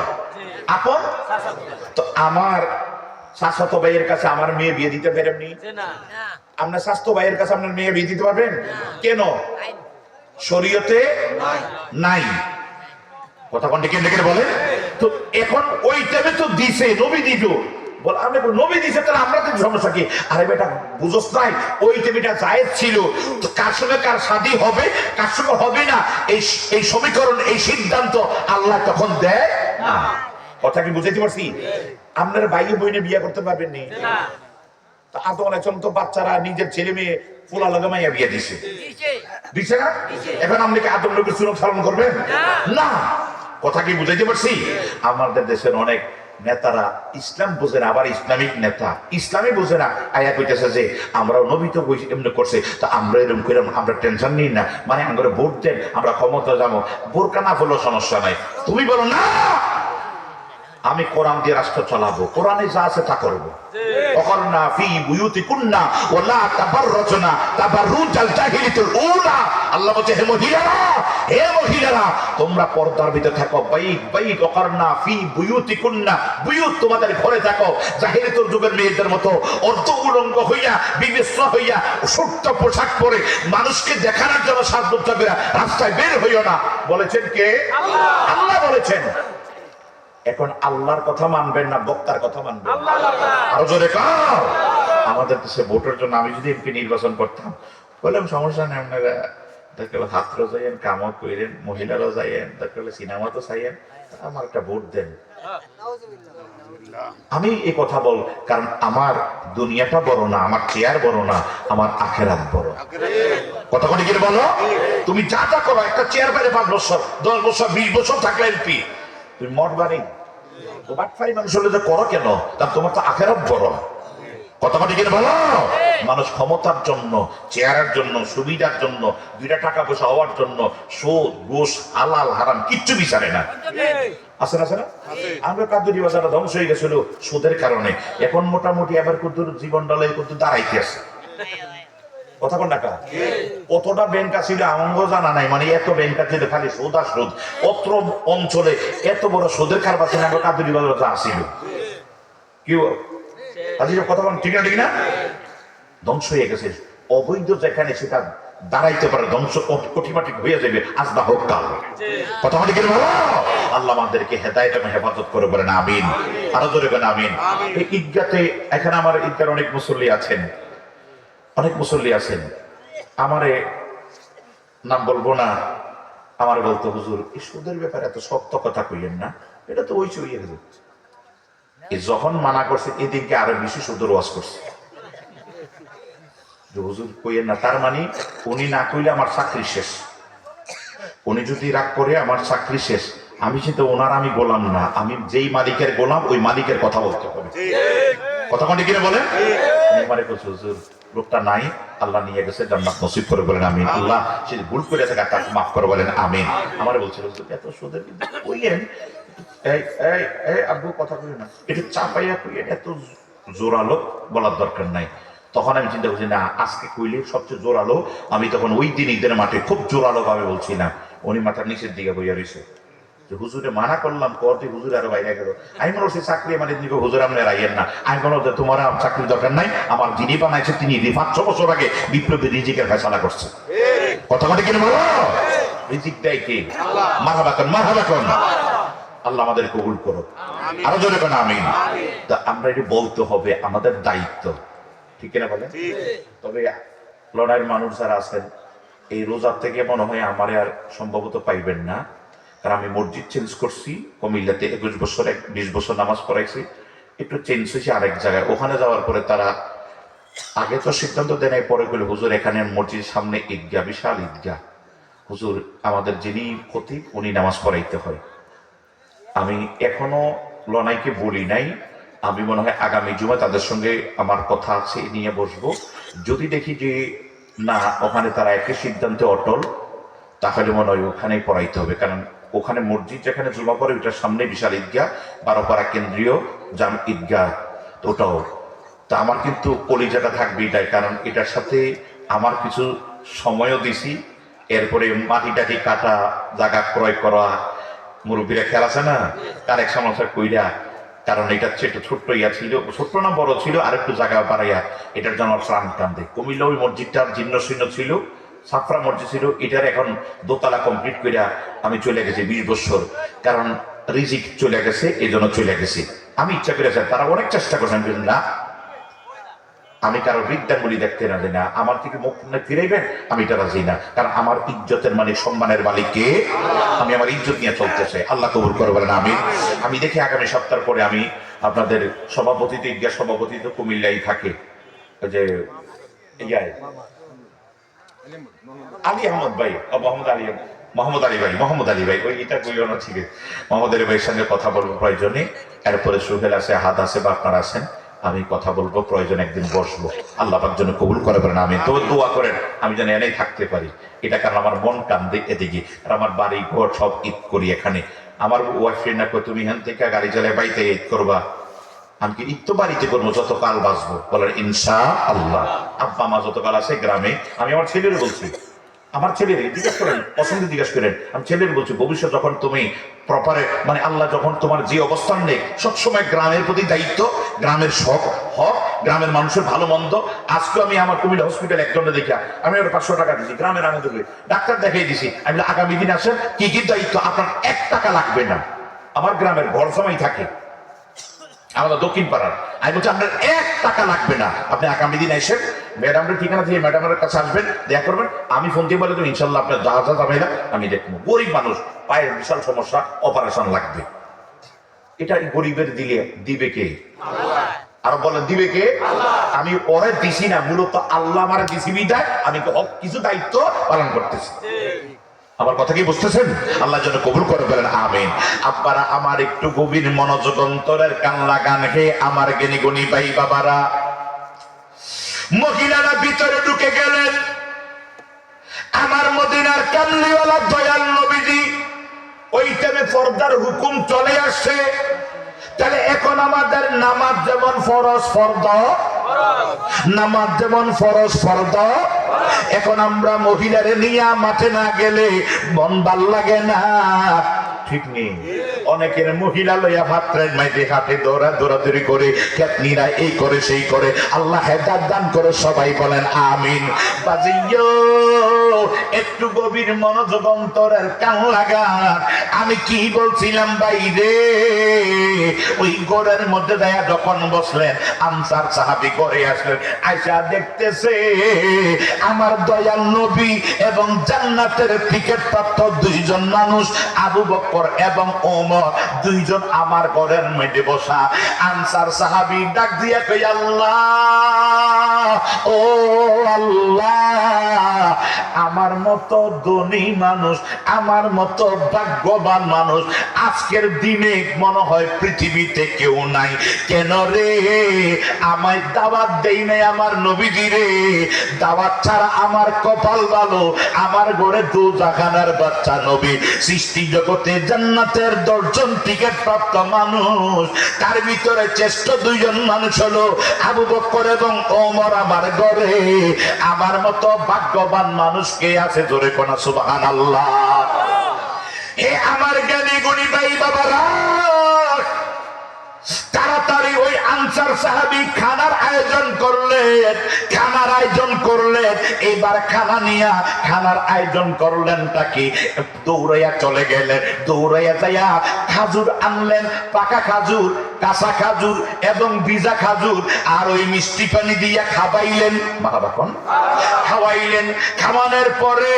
আপন। তো আমার চাচাতো ভাইয়ের কাছে আমার মেয়ে বিয়ে দিতে পারেননি, আপনার স্বাস্থ্য ভাইয়ের কাছে আপনার মেয়ে বিয়ে দিতে পারবেন? কেন? শরীয়তে নাই। কথা কোন দিকে দেখে বলেন তো? এখন ওই টাইমে তো দিছে, নবী দিল, বল আমি নবী দিছে, তাহলে আমরা তো সমস্যা কি? আরে বেটা বুঝোস নাই, ওই টাইমটা জায়েজ ছিল। তো কার সঙ্গে কার শাদী হবে, কার সঙ্গে হবে না, এই সমীকরণ, এই সিদ্ধান্ত আল্লাহ তখন দেয় না। কথা কি বুঝাইতে পারছি? আপনার ভাইয়ে বইনে বিয়ে করতে পারবেন নি? আদম আলাইহিস সালাম তো বাচ্চারা নিজের ছেলে মেয়ে ফুলা লাগামাইয়া বিয়ে দিছে, দিছে না? এখন আপনি কি আদম নবীর সুন্নাত পালন করবেন না? কথা কি বুঝাইতে পারছি? আমাদের দেশের অনেক নেতারা ইসলাম বোঝে না, আবার ইসলামিক নেতা ইসলামই বোঝে না, আয়া কইতেছে যে আমরাও নবী তো এমনি করছে, তা আমরা এরকম করে আমরা টেনশন নিই না, মানে আমরা ভোট দেন আমরা ক্ষমতা যাবো, বোরকা না হলেও সমস্যা নাই। তুমি বলো না আমি কোরআন দিয়ে রাষ্ট্র চালাবো, কোরআনে যা আছে তা করবো। ওয়াকারনা ফি বুয়ুতিকুন্না ওয়ালা তাবাররাজনা তাবাররুজাল জাহিলিয়াতুল উলা। আল্লাহ বলছে হে মহিলারা তোমরা পর্দার ভিতরে থাকো, বাইত বাইত ওয়াকারনা ফি বুয়ুতিকুন্না, বুয়ুত তোমাদের ঘরে থাকো, জাহিলিয়াতুল যুগের মেয়েদের মতো অর্ধ উলঙ্গ হইয়া বিবেশ্য হইয়া ছোট্ট পোশাক পরে মানুষকে দেখানোর জন্য সাজগোজ করে রাস্তায় বের হইও না। বলেছেন কে? আল্লাহ। আল্লাহ বলেছেন। এখন আল্লাহর কথা মানবেন না বক্তার কথা মানবেন? আরো জোরে কাও। আমাদের দেশে ভোটের জন্য আমি যদি এমপি নির্বাচন করতাম, বললাম সমস্যা নেই, আপনারা দেখলে ছাত্র যাইয়েন, কামও কইরেন, মহিলারাও যাইয়েন, দেখলে সিনেমা তো চাইয়েন, আমার একটা ভোট দেন। আমি এই কথা বল, কারণ আমার দুনিয়াটা বড় না, আমার চেয়ার বড় না, আমার আখেরাত বড়। কথা কোটি কি বলো? তুমি যা যা করো, একটা চেয়ার বাইরে 5 বছর 10 বছর 20 বছর থাকলে এমপি, তুমি মঠ বানি বাটফারি মানুষ হলে যে করো কেন? তার তোমার তো আখেরাত বড়। কথা কথা কিনে বলো। মানুষ ক্ষমতার জন্য, চেয়ারের জন্য, সুবিধার জন্য, 2টা টাকা পয়সা হওয়ার জন্য সুদ ঘুষ হালাল হারাম কিচ্ছু বিচারে না। আছে না? আমরা কাদুরি বাজারটা ধ্বংস হয়ে গেছিল সুদের কারণে, এখন মোটামুটি আবার কুদ্দুর জীবন ডালে কুদ্দুর দাঁড়াইতে আছে। কথা কোন টাকা কতটা ব্যাংক ছিল আমঙ্গ জানা নাই, মানে এত ব্যাংক ছিল খালি সুদ আর সুদ। অত্র অঞ্চলে এত বড় সুদের কারবার ছিল আমরা কাদুরি বাজার আসিল কি কথা বলেন, ঠিক না? ঠিক না? ধ্বংস হয়ে গেছে। অবৈধ যেখানে সেটা দাঁড়াইতে পারে, ধ্বংস অটোমেটিক হয়ে যাবে আজ না হোক কাল। কথা বলি কেন বলো? আল্লাহ আমাদেরকে হেদায়েত এবং হেফাজত করে বলেন আমিন। আরো জোরে বলেন আমিন। এই ঈদগাতে এখানে আমার ঈদগার অনেক মুসল্লি আছেন, অনেক মুসল্লি আছেন। আমারে নাম বলবো না, আমার বলতো হুজুর এই সুদের ব্যাপারে এত শক্ত কথা কইলেন না, এটা তো ওই চইয়ে গেছে। যখন মানা করছে এদিকে আরো বেশি সুদের ওয়াজ করছে, হুজুর কইয়েন না। তার মানে উনি না কইলে আমার চাকরি শেষ, উনি যদি রাগ করে আমার চাকরি শেষ। আমি কিন্তু ওনার আমি গোলাম না, আমি যেই মালিকের গোলাম ওই মালিকের কথা বলতে হবে। কথা কোনটি কিনে বলেন? আমারে কইছে হুজুর লোকটা নাই, আল্লাহ নিয়ে গেছে, জান্নাত নসিব করে বলেন আমিন। আল্লাহ সে ভুল করে থাকে তাকে মাফ করে বলেন আমিন। আমারে বলছিল হুজুর এত সুদের কিন্তু কইয়েন, এই এই এই আব্বু কথা কইেন না, এটা চাপাইয়া কইয়েন, এত জোরালো বলার দরকার নাই। তখন আমি চিন্তা করছি না আজকে কইলে সবচেয়ে জোরালো, আমি তখন ওই দিন ঈদের মাঠে খুব জোরালো ভাবে বলছি না, উনি মাথার নিচের দিকে বইয়া রয়েছে। হুজুরে মানা করলাম পরতে হুজুর আরো বাইরে গেল। আমি মনে হচ্ছে চাকরি মানে দিকে হুজুর আপনি রাইয়েন না। আমি মনে হচ্ছে তোমার চাকরির দরকার নাই, আমার যিনি বানাইছে তিনি 500 বছর আগে বিপ্লবী রিজিকের ফয়সালা করছে। কথা কথা কিনে বলো, রিজিক দেয় কে? মারহাবা কোন, মারহাবা কোন। আল্লাহ আমাদের কবুল করো, আরো জোরে কোন আমিন। তা আমরা এটা বলতে হবে আমাদের দায়িত্ব, ঠিক কিনা বলেন? তবে লড়াইয়ের মানুষ যারা আছেন এই রোজার থেকে মনে হয় আমার আর সম্ভবত পাইবেন না, কারণ আমি মসজিদ চেঞ্জ করছি কুমিল্লাতে, 21 বছর 20 বছর নামাজ পড়াইছি, একটু চেঞ্জ হয়েছে আরেক জায়গায়। ওখানে যাওয়ার পরে তারা আগে তো সিদ্ধান্ত দেয় নাই, পরে বলে হুজুর এখানে মসজিদের সামনে ঈদগাহ, বিশাল ঈদগাহ, হুজুর আমাদের যিনি খতিব উনি নামাজ পড়াইতে হয়। আমি এখনো লনাইকে বলি নাই, আমি মনে হয় আগামী জুমা তাদের সঙ্গে আমার কথা আছে নিয়ে বসবো। যদি দেখি যে না ওখানে তারা একই সিদ্ধান্তে অটল, তাহলে মনে হয় ওখানেই পড়াইতে হবে, কারণ ওখানে মসজিদ যেখানে জমা পড়ে ওইটার সামনে বিশাল ঈদগাহ, 12পাড়া কেন্দ্রীয় জাম ঈদগাহ, ওটাও। তা আমার কিন্তু কলিজাটা থাকবে এটাই, কারণ এটার সাথে আমার কিছু সময়ও দিছি। এরপরে মাটিটাটি কাটা, জায়গা ক্রয় করা, মুরব্বীরা খেয়াল আছে না, তার এক সমস্যা কইরা, কারণ এটা একটু ছোট্ট ইয়া ছিল, ছোট্ট না বড় ছিল, আর একটু জায়গা বাড়াইয়া এটার জন্য প্রাণ কান্দে। কুমিল্লা ওই মসজিদটার জীর্ণ শীর্ণ ছিল, সাফরা মসজিদ ছিল, এটার এখন দোতলা কমপ্লিট করিয়া আমি চলে গেছি 20 বছর, কারণ রিজিক চলে গেছে এই জন্য চলে গেছি। আমি ইচ্ছা করেছি, তারা অনেক চেষ্টা করছে, আমি না আমি কারো বৃদ্ধাঙ্গুলি দেখতে রাজি না, আমার থেকে মুখ ফিরাইবেন আমি এটা রাজি না, কারণ আমার ইজ্জতের মালিক সম্মানের মালিককে, আমি আমার ইজ্জত নিয়ে চলতে চাই। আল্লাহ কবুল করে বলেন আমিন। আমি দেখি আগামী সপ্তাহ পরে আমি আপনাদের সভাপতিত্ব, ঈদগাহ সভাপতিত্ব কুমিল্লাই থাকে, যে আলী আহমদ ভাই, মোহাম্মদ আলী মোহাম্মদ আলী ভাই ওই এটা কইও না, ঠিক আছে। মোহাম্মদ আলী ভাইয়ের সঙ্গে কথা বলবো প্রয়োজনে। এরপরে সোহেল আছে, হাত আছে বা আপনারা আছেন, আমি কথা বলবো প্রয়োজন, একদিন বসবো। আল্লাহ পাক যেন কবুল করে পারেন, আমি তো দোয়া করেন আমি যেন এনেই থাকতে পারি। এটা কারণ আমার মন কান্দে এদিকে, আর আমার বাড়ি ঘর সব ঈদ করি এখানে। আমার ওয়াইফ ফ্রেন্ড না কই তুমি এখান থেকে গাড়ি চালায় বাড়িতে ঈদ করবা, আমি কি ঈদ তো বাড়িতে করবো যতকাল বাঁচবো। বলেন ইনশা আল্লাহ। আব্বা মা যতকাল আছে গ্রামে, আমি আমার ছেলের বলছি, আমার ছেলের জিজ্ঞেস করেন, পছন্দ জিজ্ঞেস করেন, আমি ছেলের বলছি ভবিষ্যৎ যখন তুমি প্রপারে মানে আল্লাহ যখন তোমার যে অবস্থান নেই, সবসময় গ্রামের প্রতি দায়িত্ব, গ্রামের শখ হক, গ্রামের মানুষের ভালো মন্দ। আজকে আমি আমার কুমিল্লা হসপিটাল একজনে দেখা আমি ওর 500 টাকা দিচ্ছি, গ্রামের আমি দেবে ডাক্তার দেখাই দিছি, আমি আগামী দিন আসেন কি কি দায়িত্ব, আপনার 1 টাকা লাগবে না। আমার গ্রামের ঘর সময় থাকে আমাদের দক্ষিণ পাড়ার, আমি বলছি আপনার 1 টাকা লাগবে না, আপনি আগামী দিন এসেন, ম্যাডামের ঠিকানা দিয়ে ম্যাডামের কাছে আসবেন, দেখা করবেন, আমি ফোন দিয়ে বলে দেবো ইনশাল্লাহ আপনার যা যাবে না আমি দেখবো। গরিব মানুষ, পায়ের বিশাল সমস্যা, অপারেশন লাগবে, এটা গরিবের দিবে কে? আর বলেন দিবে কে? আমি পরে দিছি না, মূলত আল্লাহ আমার দিছি বিদায় আমি কিছু দায়িত্ব পালন করতেছি। আমার কথা কি বুঝতেছেন? আল্লাহ যেন কবুল করে বলেন আমিন। আব্বারা আমার একটু গভীর মনোযোগ অন্তরের কান লাগান, হে আমার জ্ঞানী গুণী ভাই বাবারা। মহিলারা ভিতরে ঢুকে গেলেন, আমার মদিনার কামলিওয়ালা দয়াল নবীজি ওই টাইমে পর্দার হুকুম চলে আসছে। তাহলে এখন আমাদের নামাজ যেমন ফরজ ফরদ, নামাজ যেমন ফরজ ফরদ, এখন আমরা মহিলারে নিয়ে মাঠে না গেলে মন ভাল লাগে না, ঠিক নেই? অনেকের মহিলা লইয়া ভাত্রের মাইতে হাতে দৌড়াদৌড়ি করে, কেতনিরা এই করে সেই করে। আল্লাহ হেদায়েত দান করে, সবাই বলেন আমিন। বাজিও একটু গভীর মনোযোগ অন্তরের কান লাগান। আমি কি বলছিলাম বাইরে? ওই ঘরের মধ্যে দেয়া যখন বসলেন, আনসার সাহাবী ঘরে আসলেন, আয়সা দেখতেছে আমার দয়াল নবী এবং জান্নাতের টিকিট প্রাপ্ত 2 জন মানুষ, আবু বকর এবং ওমর, 2 জন আমার ঘরের মধ্যে বসা। আনসার সাহাবী ডাক দিয়া কই, আল্লাহ ও আল্লাহ, আমার মতো ধনী মানুষ, আমার মতো ভাগ্যবান মানুষ আজকের দিনে মনে হয় পৃথিবীতে কেউ নাই। কেন রে? আমায় দাওয়াত দেই নাই আমার নবীজি রে, দাওয়াত ছাড়া আমার কপাল ভালো, আমার ঘরে দোজাখানার বাচ্চা নবী। সৃষ্টি জগতে জান্নাতের 10 জন টিকিট প্রাপ্ত মানুষ, তার ভিতরে শ্রেষ্ঠ 2 জন মানুষ হলো আবু বকর এবং ওমর আমার ঘরে। আমার মতো ভাগ্যবান মানুষ কে আছে? জোরে কোনা সুবহানাল্লাহ। এ আমার জ্ঞানী গুণী ভাই বাবারা, তাড়াতাড়ি ওই আনসার সাহাবী খানার আয়োজন করলেন। এইবার খানা নিয়া খানার আয়োজন করলেন তাকে, দৌড়াইয়া চলে গেলেন, দৌড়াইয়া যাইয়া খাজুর আনলেন, পাকা খাজুর, কাঁচা খাজুর এবং ভিজা খাজুর, আর ওই মিষ্টি পানি দিয়া খাওয়াইলেন। খাওয়াইলেন। খাওয়ানোর পরে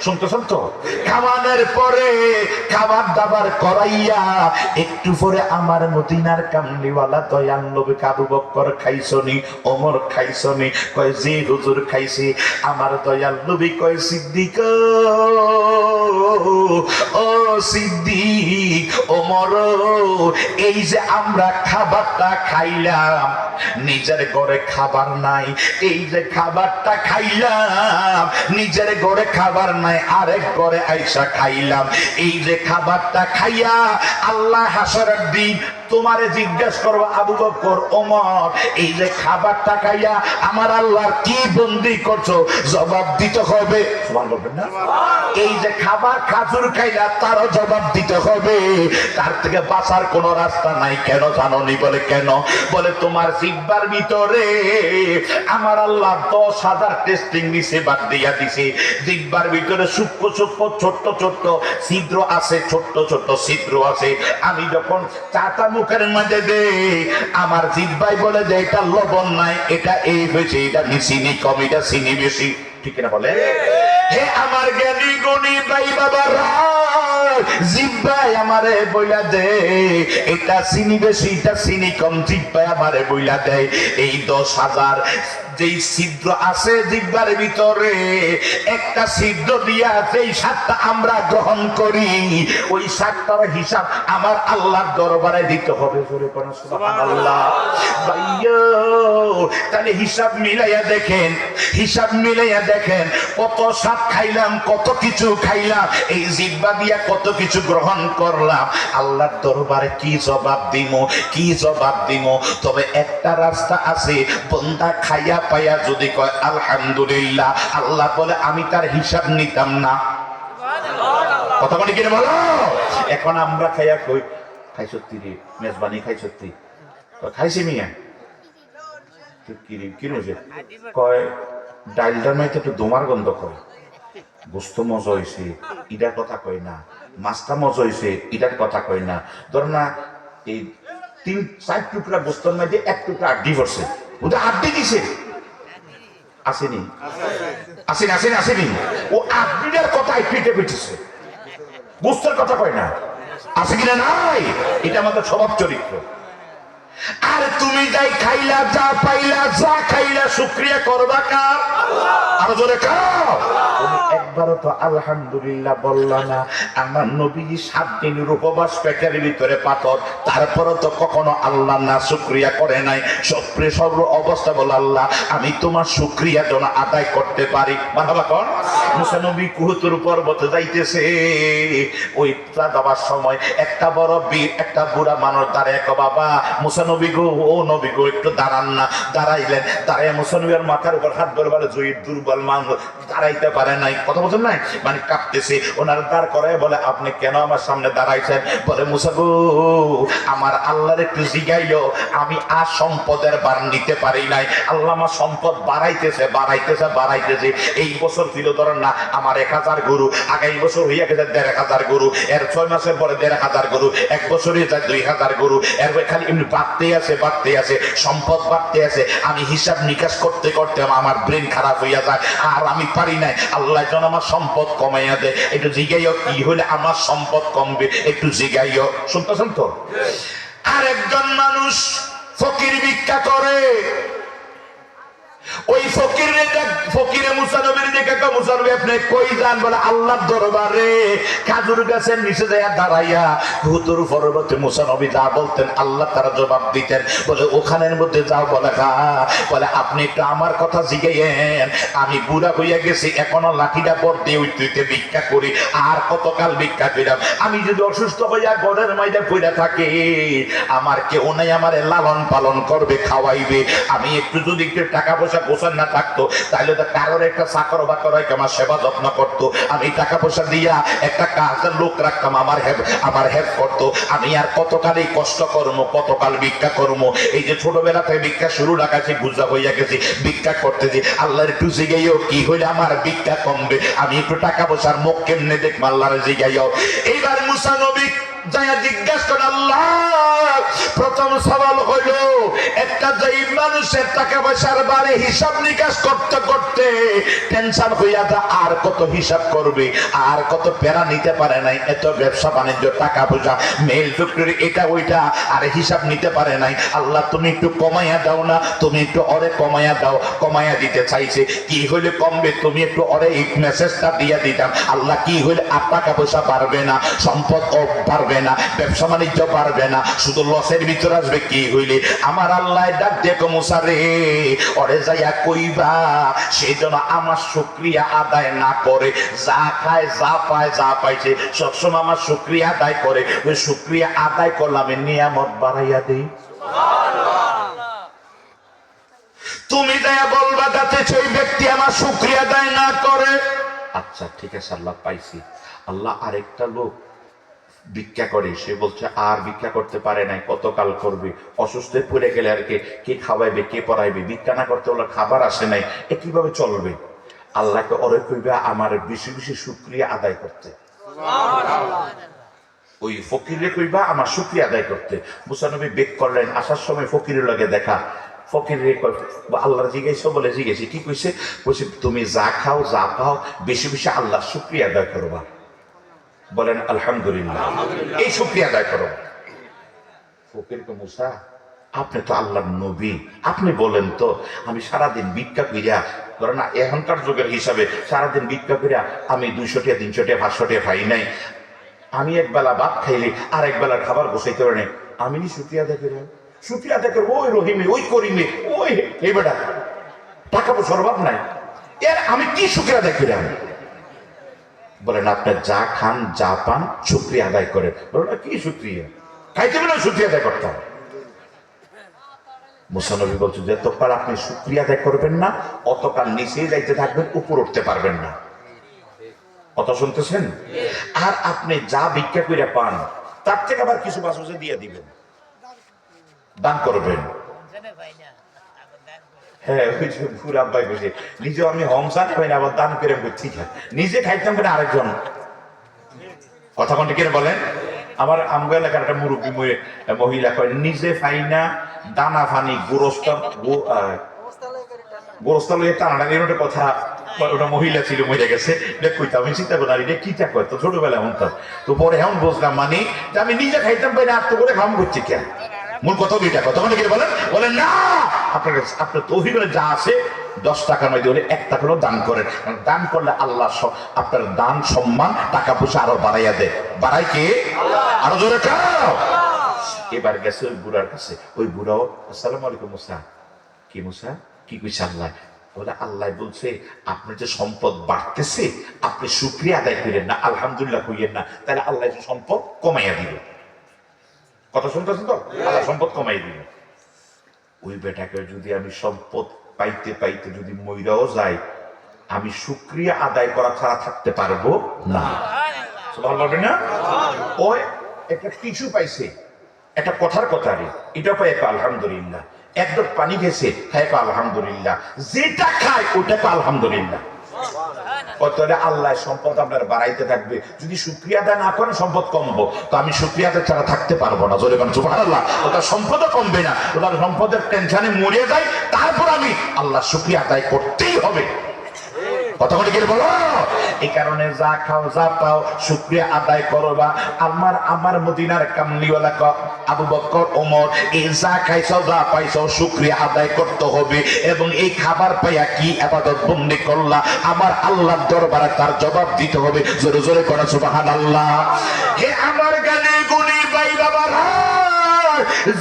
শুনতেছেন তো, খাওয়ানোর পরে খাবার দাবার করাইয়া একটু পরে আমার মদিনার কামলিওয়ালা দয়াল নবী আবু বকর খাইছনি, ওমর খাইছনি? কয় জি হুজুর খাইছি। আমার দয়াল নবী কয়, সিদ্দিক ও সিদ্দিক, ওমর, এই যে আমরা খাবারটা খাইলাম, নিজের ঘরে খাবার নাই, এই যে খাবারটা খাইলাম নিজের ঘরে খাবার নাই, আরেক ঘরে আইসা খাইলাম। এই যে খাবারটা খাইয়া আল্লাহ হাসরের দিন তোমারে জিজ্ঞেস করবো, আবু বকর, ওমর, এই যে খাবারটা খাইয়া আমার আল্লাহর কি বন্দি করছো, জবাব দিতে হবে। বলবেন না? এই যে খাবার খাজুর খাইলা তারও জবাব দিতে হবে, তার থেকে বাঁচার কোনো রাস্তা নাই। কেন জানোনি? বলে কেন? বলে তোমার জিহ্বার ভিতরে আমার আল্লাহ 10,000 টেস্টিং নিছে, বাদ দিয়া দিছে। জিহ্বার ভিতরে সূক্ষ্ম সূক্ষ্ম ছোট্ট ছোট্ট ছিদ্র আছে, ছোট্ট ছোট্ট ছিদ্র আছে। আমি যখন চাটা মুখের মধ্যে দেই, আমার জিহ্বাই বলে যে এটা লবণ নাই, এটা এই হয়েছে, এটা চিনি কম, এটা চিনি বেশি, ঠিক না বলে? হে আমার জ্ঞানী গুণী ভাই বাবারা, জিব্বায় আমারে বইলা দে এটা চিনি বেশি, এটা চিনি কম, জিব্বায় আমারে বইলা দেয় এই 10,000 যেই ছিদ্র আছে জিব্বার ভিতরে, একটা ছিদ্র দিয়া যেই স্বাদটা আমরা গ্রহণ করি, ওই স্বাদটার হিসাব আমার আল্লাহর দরবারে দিতে হবে। সুবহানাল্লাহ। ভাইয়া তাহলে হিসাব মিলাইয়া দেখেন, হিসাব মিলাইয়া দেখেন কত স্বাদ খাইলাম, কত কিছু খাইলাম, এই জিহ্বা দিয়া কত কিছু গ্রহণ করলাম, আল্লাহর দরবারে কি জবাব দিব, কি জবাব দিব? তবে একটা রাস্তা আছে, বন্দা খাইয়া পাইয়া যদি কয় আলহামদুলিল্লাহ, আল্লাহ বলে আমি তার হিসাব নিতাম না। কথা বলি কিনে বলো। এখন আমরা খাইয়া কই খাই সত্যি রে, মেজবানি খাই সত্যি, খাইছি মিয়া কয় ডাইলটার মাইতে একটু দোমার গন্ধ করে, গোস্ত মজা হয়েছে ইটার কথা কয় না, মাছটা মজা হয়েছে ইটার কথা কয় না। ধর না এই 3-4 টুকরা গোস্তর মধ্যে 1 টুকরা আড্ডি পড়ছে, ওটা আড্ডি দিছে, আসেনি আসেনি আসেনি আসেনি, ও আড্ডিটার কথা পিঠে পিঠেছে, গোস্তের কথা কয় না, আছে কিনা নাই? এটা আমাদের স্বভাব চরিত্র। আর তুমি যাই খাইলা, যা পাইলা, যা খাইলা, শুকরিয়া করবা কার? আরো জোরে খাও। তুমি একবারও তো আলহামদুলিল্লাহ বললা না। আমার নবী 7 দিনের উপবাস, পেটের ভিতরে পাথর, তারপরও তো কখনো আল্লাহ না শুকরিয়া করে নাই। সর্ব অবস্থা বলে আল্লাহ আমি তোমার শুকরিয়া যেন আদায় করতে পারি। মারহাবা কর। মুসা নবী কুহুতুর পর্বতে যাইতেছে, ওই যাবার সময় একটা বড় বীর, একটা বুড়া মানুষ দাঁড়ায়, বাবা মুসা নবী গো, ও নবী গো একটু দাঁড়ান না। দাঁড়াইলেন, দাঁড়ায় মুসা নবীর মাথার উপর হাত ধরে বলে জয়ীর দুর্বল মানুষ, দাঁড়াইতে পারে নাই, কথা বলছেন নাই, মানে কাঁপতেছে। ওনার দাঁড় করে বলে আপনি কেন আমার সামনে দাঁড়াইছেন? বলে মুসা গো আমার আল্লাহর একটু জিগাইও, আমি আর সম্পদের বার নিতে পারি নাই, আল্লাহ আমার সম্পদ বাড়াইতেছে বাড়াইতেছে বাড়াইতেছে। এই বছর ছিল ধরেন না আমার 1000 গরু, আগামী বছর হইয়া গেছে 1500 গরু, এর 6 মাসের পরে 1500 গরু, 1 বছরে যায় 2000 গরু, এর খালি এমনি বাড়তে আছে বাড়তে আছে, সম্পদ বাড়তে আছে। আমি হিসাব নিকাশ করতে করতে আমার ব্রেন খারাপ হইয়া যায়, আর আমি পারি নাই। আল্লাহ যেন আমার সম্পদ কমাইয়া দেয়। একটু জিগাইও কি হলে আমার সম্পদ কমবে, একটু জিগাইও। শুনতেছেন তো? আর একজন মানুষ ফকির ভিক্ষা করে, ওই ফকিরে মুসা নবীর দিকে মুসা নবী আপনি কই যান? বলে আল্লাহর দরবারে। খাজুর গাছের নিচে যায় দাঁড়াইয়া হুতুর পর্বতে মুসা নবী যা বলতেন আল্লাহ তারা জবাব দিতেন। বলে ওখানের মধ্যে যাও, বলে বলে আপনি একটু আমার কথা জিগাইয়েন, আমি বুড়া হইয়া গেছি, এখনো লাঠিটা পর দিয়ে উঠতে ভিক্ষা করি, আর কতকাল ভিক্ষা করিলাম? আমি যদি অসুস্থ হইয়া ঘরের মধ্যে পড়ে থাকি, আমার কেউ নাই আমারে লালন পালন করবে, খাওয়াইবে, আমি একটু যদি একটু টাকা পয়সা গোছান না থাকতো, তাহলে তো কারোর একটা চাকর বাকর আমার সেবা যত্ন করতো, আমি টাকা পয়সা দিয়া একটা কাজের লোক রাখতাম, আমার হেল্প করতো। আমি আর কতকালই কষ্ট করবো, কতকাল ভিক্ষা করবো? এই যে ছোটবেলা থেকে ভিক্ষা শুরু রাখাছি, বুঝা হইয়া গেছি ভিক্ষা করতেছি। আল্লাহর একটু জিগাইও কি হইলে আমার ভিক্ষা কমবে, আমি একটু টাকা পয়সার মুখ কেমনে দেখবো, আল্লাহর জিগাইও। এইবার মুসা নবী যাইয়া জিজ্ঞাসা করে, আল্লাহ প্রথম সওয়াল হইল একটা যেই মানুষের টাকা পয়সার বারে হিসাব নিকাশ করতে করতে টেনশন হইয়া যা, আর কত হিসাব করবে, আর কত প্যারা নিতে পারে নাই, এত ব্যবসা বাণিজ্য টাকা পয়সা মেল ফ্যাক্টরি এটা ওইটা, আর হিসাব নিতে পারে নাই। আল্লাহ তুমি একটু কমাইয়া দাও না, তুমি একটু অরে কমাইয়া দাও। কমাইয়া দিতে চাইছে, কি হইলে কমবে, তুমি একটু অরে এই মেসেজটা দিয়া দিতাম। আল্লাহ কি হইলে আর টাকা পয়সা বাড়বে না, সম্পদ বাড়বে না, ব্যবসা বাণিজ্য বাড়বে না, শুধু লসের ভিতর আসবে। কি হইলে আমার আল্লাহ ডাক দেখো মুসা রে, ওরে যাইয়া কইবা সেই জন্য আমার শুকরিয়া আদায় না করে, যা খায় যা পায় যা পাইছে সবসময় আমার শুকরিয়া আদায় করে, ওই শুকরিয়া আদায় করলাম নিয়ামত বাড়াইয়া দেই। তুমি যাইয়া বলবা যাতে সেই ব্যক্তি আমার শুকরিয়া আদায় না করে। আচ্ছা ঠিক আছে আল্লাহ পাইছি। আল্লাহ আরেকটা লোক ভিক্ষা করে, সে বলছে আর ভিক্ষা করতে পারে নাই, কতকাল করবে, অসুস্থ পড়ে গেলে আর কে খাওয়াইবে, কে পড়াইবে, ভিক্ষা না করতে হলে খাবার আসে নাই, এ কিভাবে চলবে? আল্লাহকে ওরে কইবা আমার বেশি বেশি শুকরিয়া আদায় করতে, ওই ফকিরে কইবা আমার শুকরিয়া আদায় করতে। মুসা নবী বেক করলেন, আসার সময় ফকিরের লগে দেখা, ফকির রে আল্লাহর জিজ্ঞাসা বলে জিজ্ঞেসি কি কইছে? বলছে তুমি যা খাও যা পাও বেশি বেশি আল্লাহর শুকরিয়া আদায় করবা। বলেন আলহামদুলিল্লাহ, এই শুকরিয়া আদায় করো। ফকির কে মুসা, আপনি তো আল্লাহর নবী, আপনি বলেন তো আমি সারাদিন ভিক্ষা করিয়া, ধরেন না এখনকার যুগের হিসাবে সারাদিন ভিক্ষা করিয়া আমি 200 টাকা 300 টাকা 500 টাকা পাই নাই, আমি এক বেলা ভাত খাইলে আর এক বেলার খাবার বসাইতে পারি নাই, আমি নি শুকরিয়া আদায় করি? শুকরিয়া আদায় করবো ওই রহিমে, ওই করিমে, ওই এই বেটা টাকা পয়সার অভাব নাই, এর আমি কি শুকরিয়া আদায় করি? আমি বলেন আপনার যা খান যা পান শুকরিয়া আদায় করেন। বলেন কি শুকরিয়া? খাইতে পেলে শুকরিয়া আদায় করতাম। মুসা নবী বলছেন যে যতকাল আপনি শুকরিয়া আদায় করবেন না অতকাল নিচেই যাইতে থাকবেন, উপর উঠতে পারবেন না। কথা শুনতেছেন? আর আপনি যা ভিক্ষা করে পান তার থেকে আবার কিছু বাসে দিয়ে দিবেন, দান করবেন। হ্যাঁ, ওই যে পুরো আব্বাই বসে নিজেও আমি হংসা নেবেন আবার দান করে ঠিক আছে, নিজে খাইতাম কিনা আরেকজন। কথা কোনটি কেন বলেন? আমার আমগো এলাকার একটা মুরব্বী মহিলা কয় নিজে খাই না দানা ফানি গোরস্তা লইয়ে টানাটানি ওটা কথা। ওটা মহিলা ছিল, মহিলা গেছে কইতাম, আমি চিন্তা করলাম এটা কি তা কয়, তো ছোটবেলা এমনতাম। তো পরে এমন বুঝলাম মানে যে আমি নিজে খাইতাম পাই না, আত্ম করে খাম করছি কেন? মূল কথা দুইটা কথা মানে কি বলেন? বলেন না, আপনার আপনার তৌফিকে যা আছে 10 টাকা নয় দিলে 1 টাকা দান করেন। দান করলে আল্লাহ আপনার দান সম্মান টাকা পয়সা আরো বাড়াইয়া দেয়। বাড়াই কে? আরো জোরে খাও। এবার গেছে ওই বুড়ার কাছে, ওই বুড়াও আসসালামু আলাইকুম মুসা। কি মুসা? কি কইছে আল্লাহ? বলে আল্লাহ বলছে আপনার যে সম্পদ বাড়তেছে আপনি শুকরিয়া আদায় করেন না, আলহামদুলিল্লাহ কইেন না, তাহলে আল্লাহ সম্পদ কমাইয়া দিবে। কথা শুনতেছেন তো? আল্লাহ সম্পদ কমাই দিবে। ওই বেটাকে যদি আমি সম্পদ পাইতে পাইতে যদি মইরাও যাই, আমি শুকরিয়া আদায় করা ছাড়া থাকতে পারবো না। সুবহানাল্লাহ না? ওই একটা কিছু পাইছে, একটা কথার কথা রে, এটা পাই আলহামদুলিল্লাহ। একদম পানি খেয়েছে, খায় আলহামদুলিল্লাহ। যেটা খায় ওটা আলহামদুলিল্লাহ। তাহলে আল্লাহ সম্পদ আপনার বাড়াইতে থাকবে। যদি শুকরিয়া আদায় না করেন সম্পদ কমবো, তো আমি শুকরিয়া আদায় ছাড়া থাকতে পারবো না। জোরে বলেন সুবহানাল্লাহ। ওটার সম্পদও কমবে না, ওটার সম্পদের টেনশনে মরে যায়, তারপর আমি আল্লাহ শুকরিয়া আদায় করতেই হবে। কথা বলে গেলে বলো, এই কারণে যা খাও যা পাও শুকরিয়া আদায় করবা। আমার মদিনার কামলিওয়ালা আবু বকর ওমর, এই যা খাইছো যা পাইছো শুকরিয়া আদায় করতে হবে, এবং এই খাবার পাইয়া কি ইবাদত বন্দি করলা আমার আল্লাহর দরবারে তার জবাব দিতে হবে। জোরে জোরে করে সুবহানাল্লাহ। হে আমার গানে গুণী ভাই বাবারা,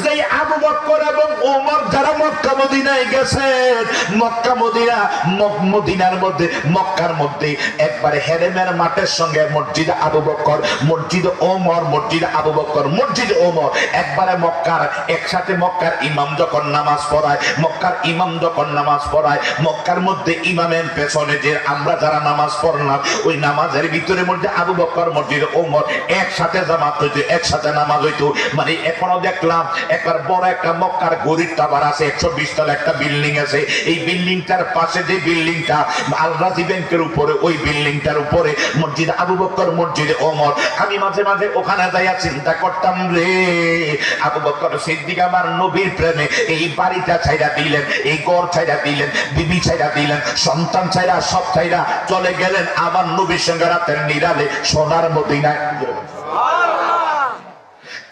যে আবু বকর এবং ওমর যারা মক্কা মদিনায় গেছেন, মক্কা মদিনার মধ্যে মক্কার মধ্যে একবারে হেরেমের মাঠের সঙ্গে মসজিদ আবু বকর, মসজিদ ওমর, মসজিদ আবু বকর, মসজিদ ওমর একবারে মক্কার একসাথে। মক্কার ইমাম যখন নামাজ পড়ায়, মক্কার মধ্যে ইমামের পেছনে যে আমরা যারা নামাজ পড়লাম, ওই নামাজের ভিতরে মধ্যে আবু বকর মসজিদ ওমর একসাথে জামাত হইতো, একসাথে নামাজ হইতো। মানে এখনো দেখলাম একবার বড় একটা মক্কার গরিব টাওয়ার আছে, 120 তলা একটা বিল্ডিং আছে। এই বিল্ডিংটার পাশে যে বিল্ডিংটা আল রাজি ব্যাংকের উপরে, ওই বিল্ডিংটার উপরে মসজিদ আবু বকর, মসজিদ ওমর। আমি মাঝে মাঝে ওখানে যাইয়া চিন্তা করতাম, রে আবু বকর সিদ্দিক আমার নবীর প্রেমে এই বাড়িটা ছাইড়া দিলেন, এই ঘর ছাইড়া দিলেন, বিবি ছাইড়া দিলেন, সন্তান ছাইড়া সব ছাইড়া চলে গেলেন আমার নবীর সঙ্গে রাতের নিরালে সোনার মদিনায়।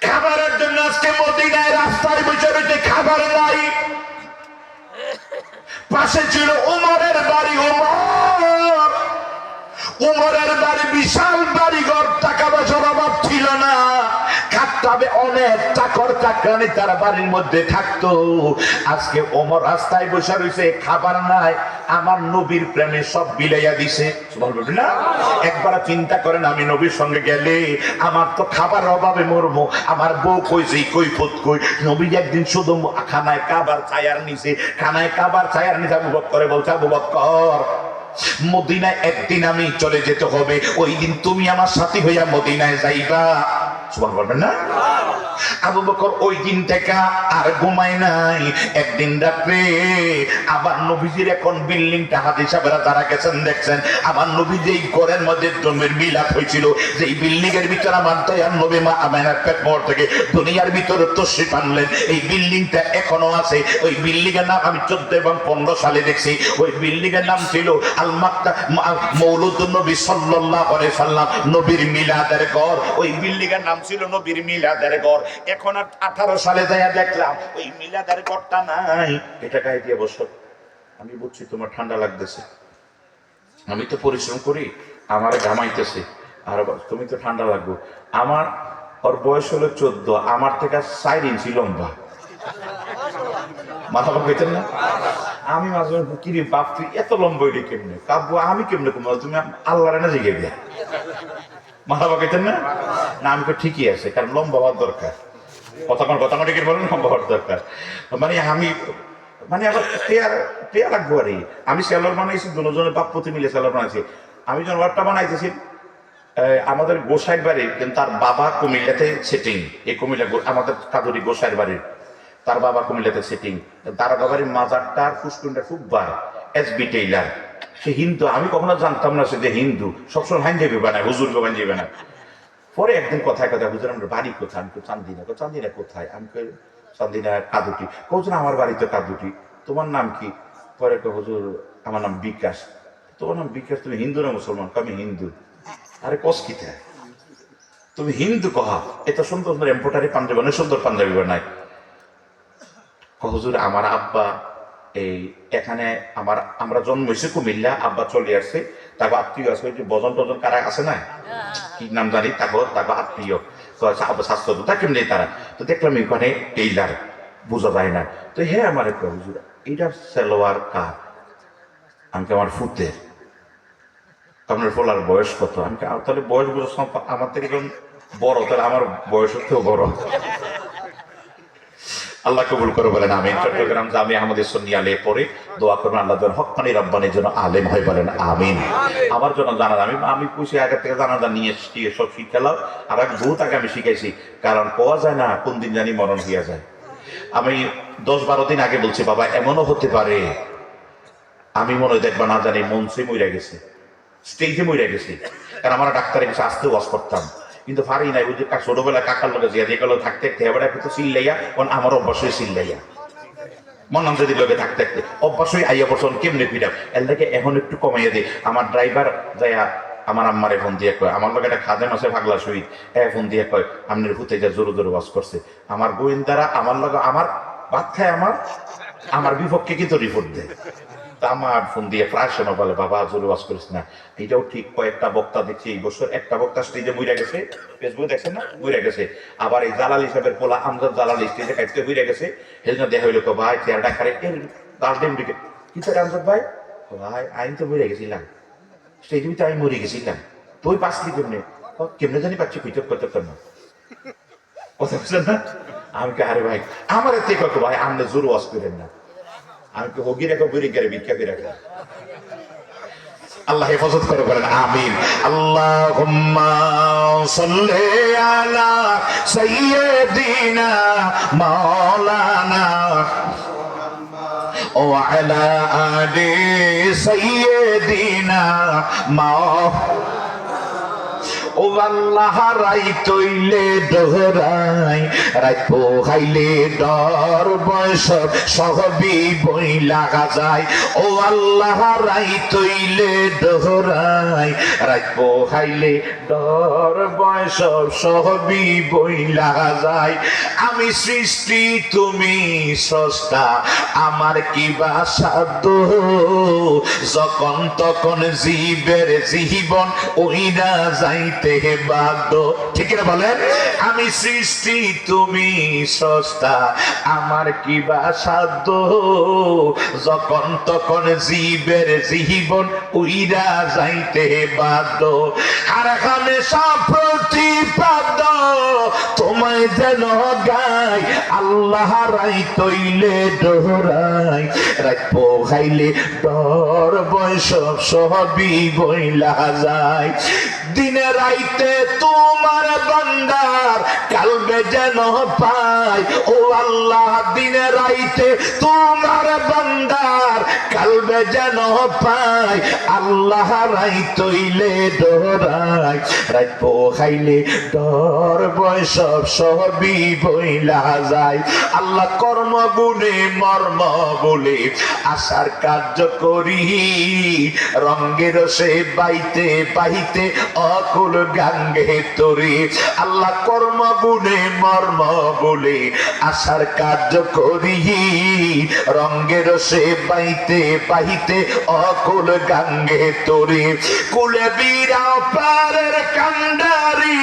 খাবারের জন্য আজকে মদিনায় রাস্তায় বসে বসে খাবার নাই। পাশে ছিল উমরের বাড়ি, উমরের বাড়ি বিশাল বাড়ি ঘর, টাকা পয়সার অভাব ছিল না, খাটতে অনেক চাকর চাকরানি তার বাড়ির মধ্যে থাকতো। আজকে ওমর রাস্তায় বসে রয়েছে, খাবার নাই, আমার নবীর প্রেমে সব বিলাইয়া দিছে। না একবার চিন্তা করেন, আমি নবীর সঙ্গে গেলে আমার তো খাবার অভাবে মরবো, আমার বউ কইছে কৈফত কই। নবী একদিন শুধু খানায় কাবার ছায়ার নিচে, আবু বকর বলছে, আবু বকর মদিনায় একদিন আমি চলে যেতে হবে, ওই দিন তুমি আমার সাথী হইয়া মদিনায় যাইবা। সুবহানাল্লাহ বলবেন না? আবু বকর ওই দিন থেকে আর ঘুমায় নাই। একদিন রাত্রে আবার নবীজির এখন বিল্ডিংটা হাদিস সাহেবরা যারা গেছেন দেখছেন, আমার নবী যেই ঘরের মধ্যে জন্মের মিলাদ হয়েছিল, যেই বিল্ডিং এর ভিতরে আমার দয়ার নবী মা আমেনার পেট মোড় থেকে দুনিয়ার ভিতরে তশরিফ আনলেন, এই বিল্ডিংটা এখনো আছে। ওই বিল্ডিং এর নাম আমি 14 এবং 15 সালে দেখছি। ওই বিল্ডিং এর নাম ছিল আল মাক্কা মৌলুদুন নবী সাল্লাল্লাহু আলাইহি সাল্লাম, নবীর মিলাদের ঘর। ওই বিল্ডিং এর নাম ছিল নবীর মিলাদের ঘর। এখন 18 সালে যাইয়া দেখলাম ওই মিলাদের ঘরটা নাই। এটা গায়ে দিয়ে বসো। আমি বুঝছি তোমার ঠান্ডা লাগতেছে, আমি তো পরিশ্রম করি, আমার ঘামাইতেছে, আর তুমি তো ঠান্ডা লাগবে। আমার ওর বয়স হলো 14, আমার থেকে 4 ইঞ্চি লম্বা। মাথা পাইতেন না? আমি মাঝে মাঝে কিরে বাপ তুই এত লম্বা হইলি কেমনে? কাব্য আমি কেমনে কম, তুমি আল্লাহর না জিগে দিয়া মাথা পাইতেন না? না আমি তো ঠিকই আছে, কারণ লম্বা হওয়ার দরকার। কথা কি বলেন, লম্বা হওয়ার দরকার। মানে আমি মানে আবার পেয়ার রাখবো আর আমি স্যালোর বানাইছি, দুজনের বাপ প্রতি মিলে স্যালোর বানাইছি। আমি যখন ওয়ারটা বানাইতেছি আমাদের গোসাইর বাড়ির, কিন্তু তার বাবা কুমিল্লাতে সেটিং, এই কুমিল্লা আমাদের কাদুরি গোসাইর বাড়ির, তার বাবা কুমিল্লাতে সেটিং। তার বাবার মাজারটা ফুসকুনটা খুব বার SB টেইলার, সে হিন্দু। আমি কখনো জানতাম না সে যে হিন্দু, সবসময় হাঞ্জাবি বানায়, হুজুর গো হাঞ্জাবি বানায়। পরে একদিন কথায় হুজুর আমার বাড়ি কোথায়? আমি চান্দিনা। চান্দিনা কোথায়? আমি চান্দিনা কাদুটি। হুজুর আমার বাড়ি তো কাদুটি। তোমার নাম কি? পরে হুজুর আমার নাম বিকাশ। তোমার নাম বিকাশ, তুমি হিন্দু না মুসলমান? আমি হিন্দু। আরে কস কি তুমি হিন্দু কহা, এত সুন্দর সুন্দর এম্পোটারি পাঞ্জাবি, অনেক সুন্দর পাঞ্জাবি বানায়। হুজুর আমার আব্বা এই এখানে আমরা জন্ম হয়েছে কুমিল্লা, আব্বা চলে আসছে, তাকে আত্মীয় আছে, ওই যে বজন টজন কারা আছে না, কি নাম জানি, তাকে আত্মীয় তো আছে, আব্বা স্বাস্থ্য তা কেমনি তারা। তো দেখলাম এখানে টেইলার, বোঝা যায় না। তো হ্যাঁ আমার একটা হুজুর এইটা সেলোয়ার কার? আমি আমার ফুতের। আপনার ফলার বয়স কত? আমি তাহলে বয়স বুঝো আমার থেকে যখন বড়, তাহলে আমার বয়স হতেও বড়। আল্লাহ কবুল করে বলেন আমিন। চট্টগ্রাম জামে আহমদে সুন্নিয়ালে পড়ে দোয়া করবেন আল্লাহ যেন হক্কানি রব্বানির জন্য আলেম হয়, বলেন আমিন। আমার জন্য জানাজা আমি খুশি আগে থেকে জানাজা নিয়ে সব শিখালাম, আর এক বহুত আগে আমি শিখাইছি, কারণ পাওয়া যায় না কোন দিন জানি মরণ হইয়া যায়। আমি 10-12 দিন আগে বলছি বাবা এমনও হতে পারে আমি মনে হয় দেখবা না জানি মঞ্চে মইরা গেছে, স্টেজে মইরা গেছে। কারণ আমার ডাক্তারের কাছে আসতে ওয়াজ করতাম, কিন্তু পারি নাই। ওই যে ছোটবেলা কাকার লোকে জিয়া দিয়ে গেল থাকতে থাকতে এবার একটু চিল্লাইয়া, আমার অভ্যাসই চিল্লাইয়া মনাম যদি লোকে থাকতে থাকতে অভ্যাসই আইয়া বসন কেমনে ফিরাম এর লাগে এখন একটু কমাইয়া দিই। আমার ড্রাইভার যাইয়া আমার আম্মারে ফোন দিয়ে কয়, আমার লোক একটা খাদে মাসে ভাগলা শহীদ ফোন দিয়ে কয় আমনের হুতে যা জোরে জোরে ওয়াজ করছে। আমার গোয়েন্দারা আমার লগে আমার ভাত খায়, আমার বিপক্ষে কিন্তু রিপোর্ট দেয়। আমার ফোন দিয়ে প্রায় সময় বলে বাবা জোরে ওয়াজ করিস না। এটাও ঠিক, কয়েকটা বক্তা দেখছি এই বছর, একটা বক্তা স্টেজে মইরা গেছে, ফেসবুকে দেখছেন না, মইরা গেছে। আবার এই জালালি সাহেবের পোলা আমজাদ জালালি স্টেজে খাইতে মইরা গেছে। সেজন্য দেখা হইলো ভাই চেয়ার ডাকারে এর গার্ডেন দিকে কি করে আমজাদ ভাই, ভাই আইন তো মরে গেছিলাম, স্টেজে তো আমি মরে গেছিলাম, তুই বাঁচলি কেমনে? কেমনে জানি পাচ্ছি পিঠক করতে না কথা বলছেন না। আমি আরে ভাই আমার এতে কত ভাই আপনি জোর ওয়াজ করেন না, আমি তো হগি রেখো বুড়ি গেলে ভিক্ষা করে রাখা। আল্লাহ হেফাজত করে বলেন আমিন। আল্লাহুম্মা সাল্লি আলা সাইয়্যিদিনা মাওলানা ওয়া আলা আলি সাইয়্যিদিনা ও আল্লাহ রাই তৈলে দোহরাই রাত পোহাইলে ডর বয়স সহবি বই লাগা যায়। ও আল্লাহ রাই তৈলে দোহরাই রাত পোহাইলে ডর বয়স সহবি বই লাগা যায়। আমি সৃষ্টি তুমি স্রষ্টা, আমার কি বা সাধ্য, যখন তখন জীবের জীবন ওইরা যাইতে বাধ্য। ঠিক না বলেন? আমি সৃষ্টি তুমি স্রষ্টা, আমার কি বা সাধ্য, যখন তখন জীবের জীবন উইরা যাইতে বাধ্য। আর হামেশা প্রতিপাদ্য তোমায় যেন গাই, আল্লাহ রাই তৈলে ডোরাই রাত পোহাইলে ডর বয়স সবই বইলা যায়। দিনের রাইতে তোমার বান্দার কালবে যেন পাই ও আল্লাহ দিনে রাইতে তোমার বান্দার কালবে যেন পাই আল্লাহ রাইতইলে ডরাই রাত পোহাইলে ডর বয় সবই বইলা যায় আল্লাহ কর্ম গুণে মর্ম বলে আশার কার্য করি রঙ্গের সে বাইতে বাহিতে অকুল গাঙ্গে তরি আল্লাহ কর্ম গুণে মর্ম বলে আশার কার্য করি রঙ্গের সে বাইতে বাহিতে অকুল গাঙ্গে তরি কুলে বীরা পারের কান্ডারি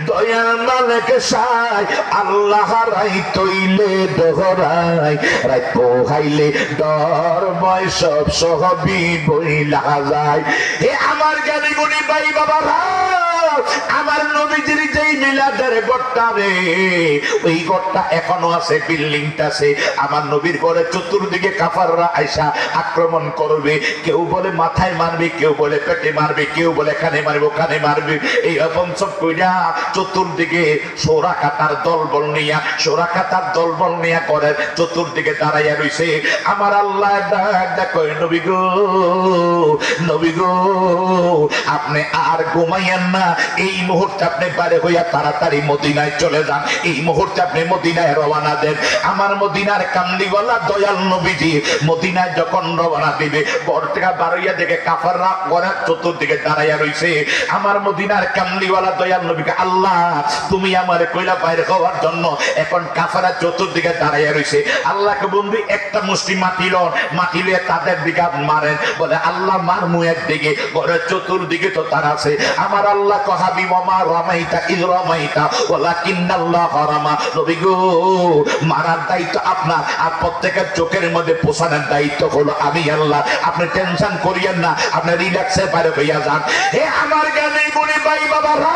দয়াল মালিক সাই আল্লাহ রাইতইলে ডরাই রাত পোহাইলে ডর ভয় সবই বইলা যায় হে আমার জ্ঞানী গুণী ভাই বাবারা আমার নবীজির যেই মিলাদের গড়টা রে ওই গড়টা এখনো আছে বিল্ডিংটা আছে আমার নবীর ঘরে চতুর্দিকে কাফাররা আইসা আক্রমণ করবে কেউ বলে মাথায় মারবে কেউ বলে পেটে মারবে কেউ বলে কানে মারবে কানে মারবে এই রকম সব কইরা চতুর্দিকে সোরা কাটার দলবল নিয়া করে চতুর্দিকে দাঁড়াইয়া রইছে আমার আল্লাহ ডাক কয় নবী গো আপনি আর ঘুমাইয়েন না এই মুহূর্তে আপনি বাইরে হইয়া তাড়াতাড়ি মদিনায় চলে যান এই মুহূর্তে আপনি মদিনায় রওনা দেন আমার মদিনার কামলিওয়ালা দয়াল নবীজি মদিনায় যখন রওনা দিবে ঘর থেকে বারইয়া দেখে কাফাররা ঘরের চতুর্দিকে দাঁড়াইয়া রইছে আমার মদিনার কামলিওয়ালা দয়াল নবীকে আল্লাহ তুমি আমারে কইলা বাইরে হওয়ার জন্য এখন কাফাররা চতুর্দিকে দাঁড়াইয়া রইছে আল্লাহকে বন্ধু একটা মুষ্টি মাটি লয়ে তাদের দিকে মারেন বলে আল্লাহ মারমু একদিকে ঘরের চতুর্দিকে তো তার আছে আমার আল্লাহ কহাবি মামা রামাইতা ইজ রামাইতা ওয়ালাকিন্নাল্লাহ হারামা নবী গো মারার দায়িত্ব আপনার আর প্রত্যেকের চোখের মধ্যে পোষানোর দায়িত্ব হলো আমি আল্লাহ আপনি টেনশন করিয়েন না আপনি রিল্যাক্সে পারে হইয়া যান হে আমার জ্ঞানী গুণী ভাই বাবারা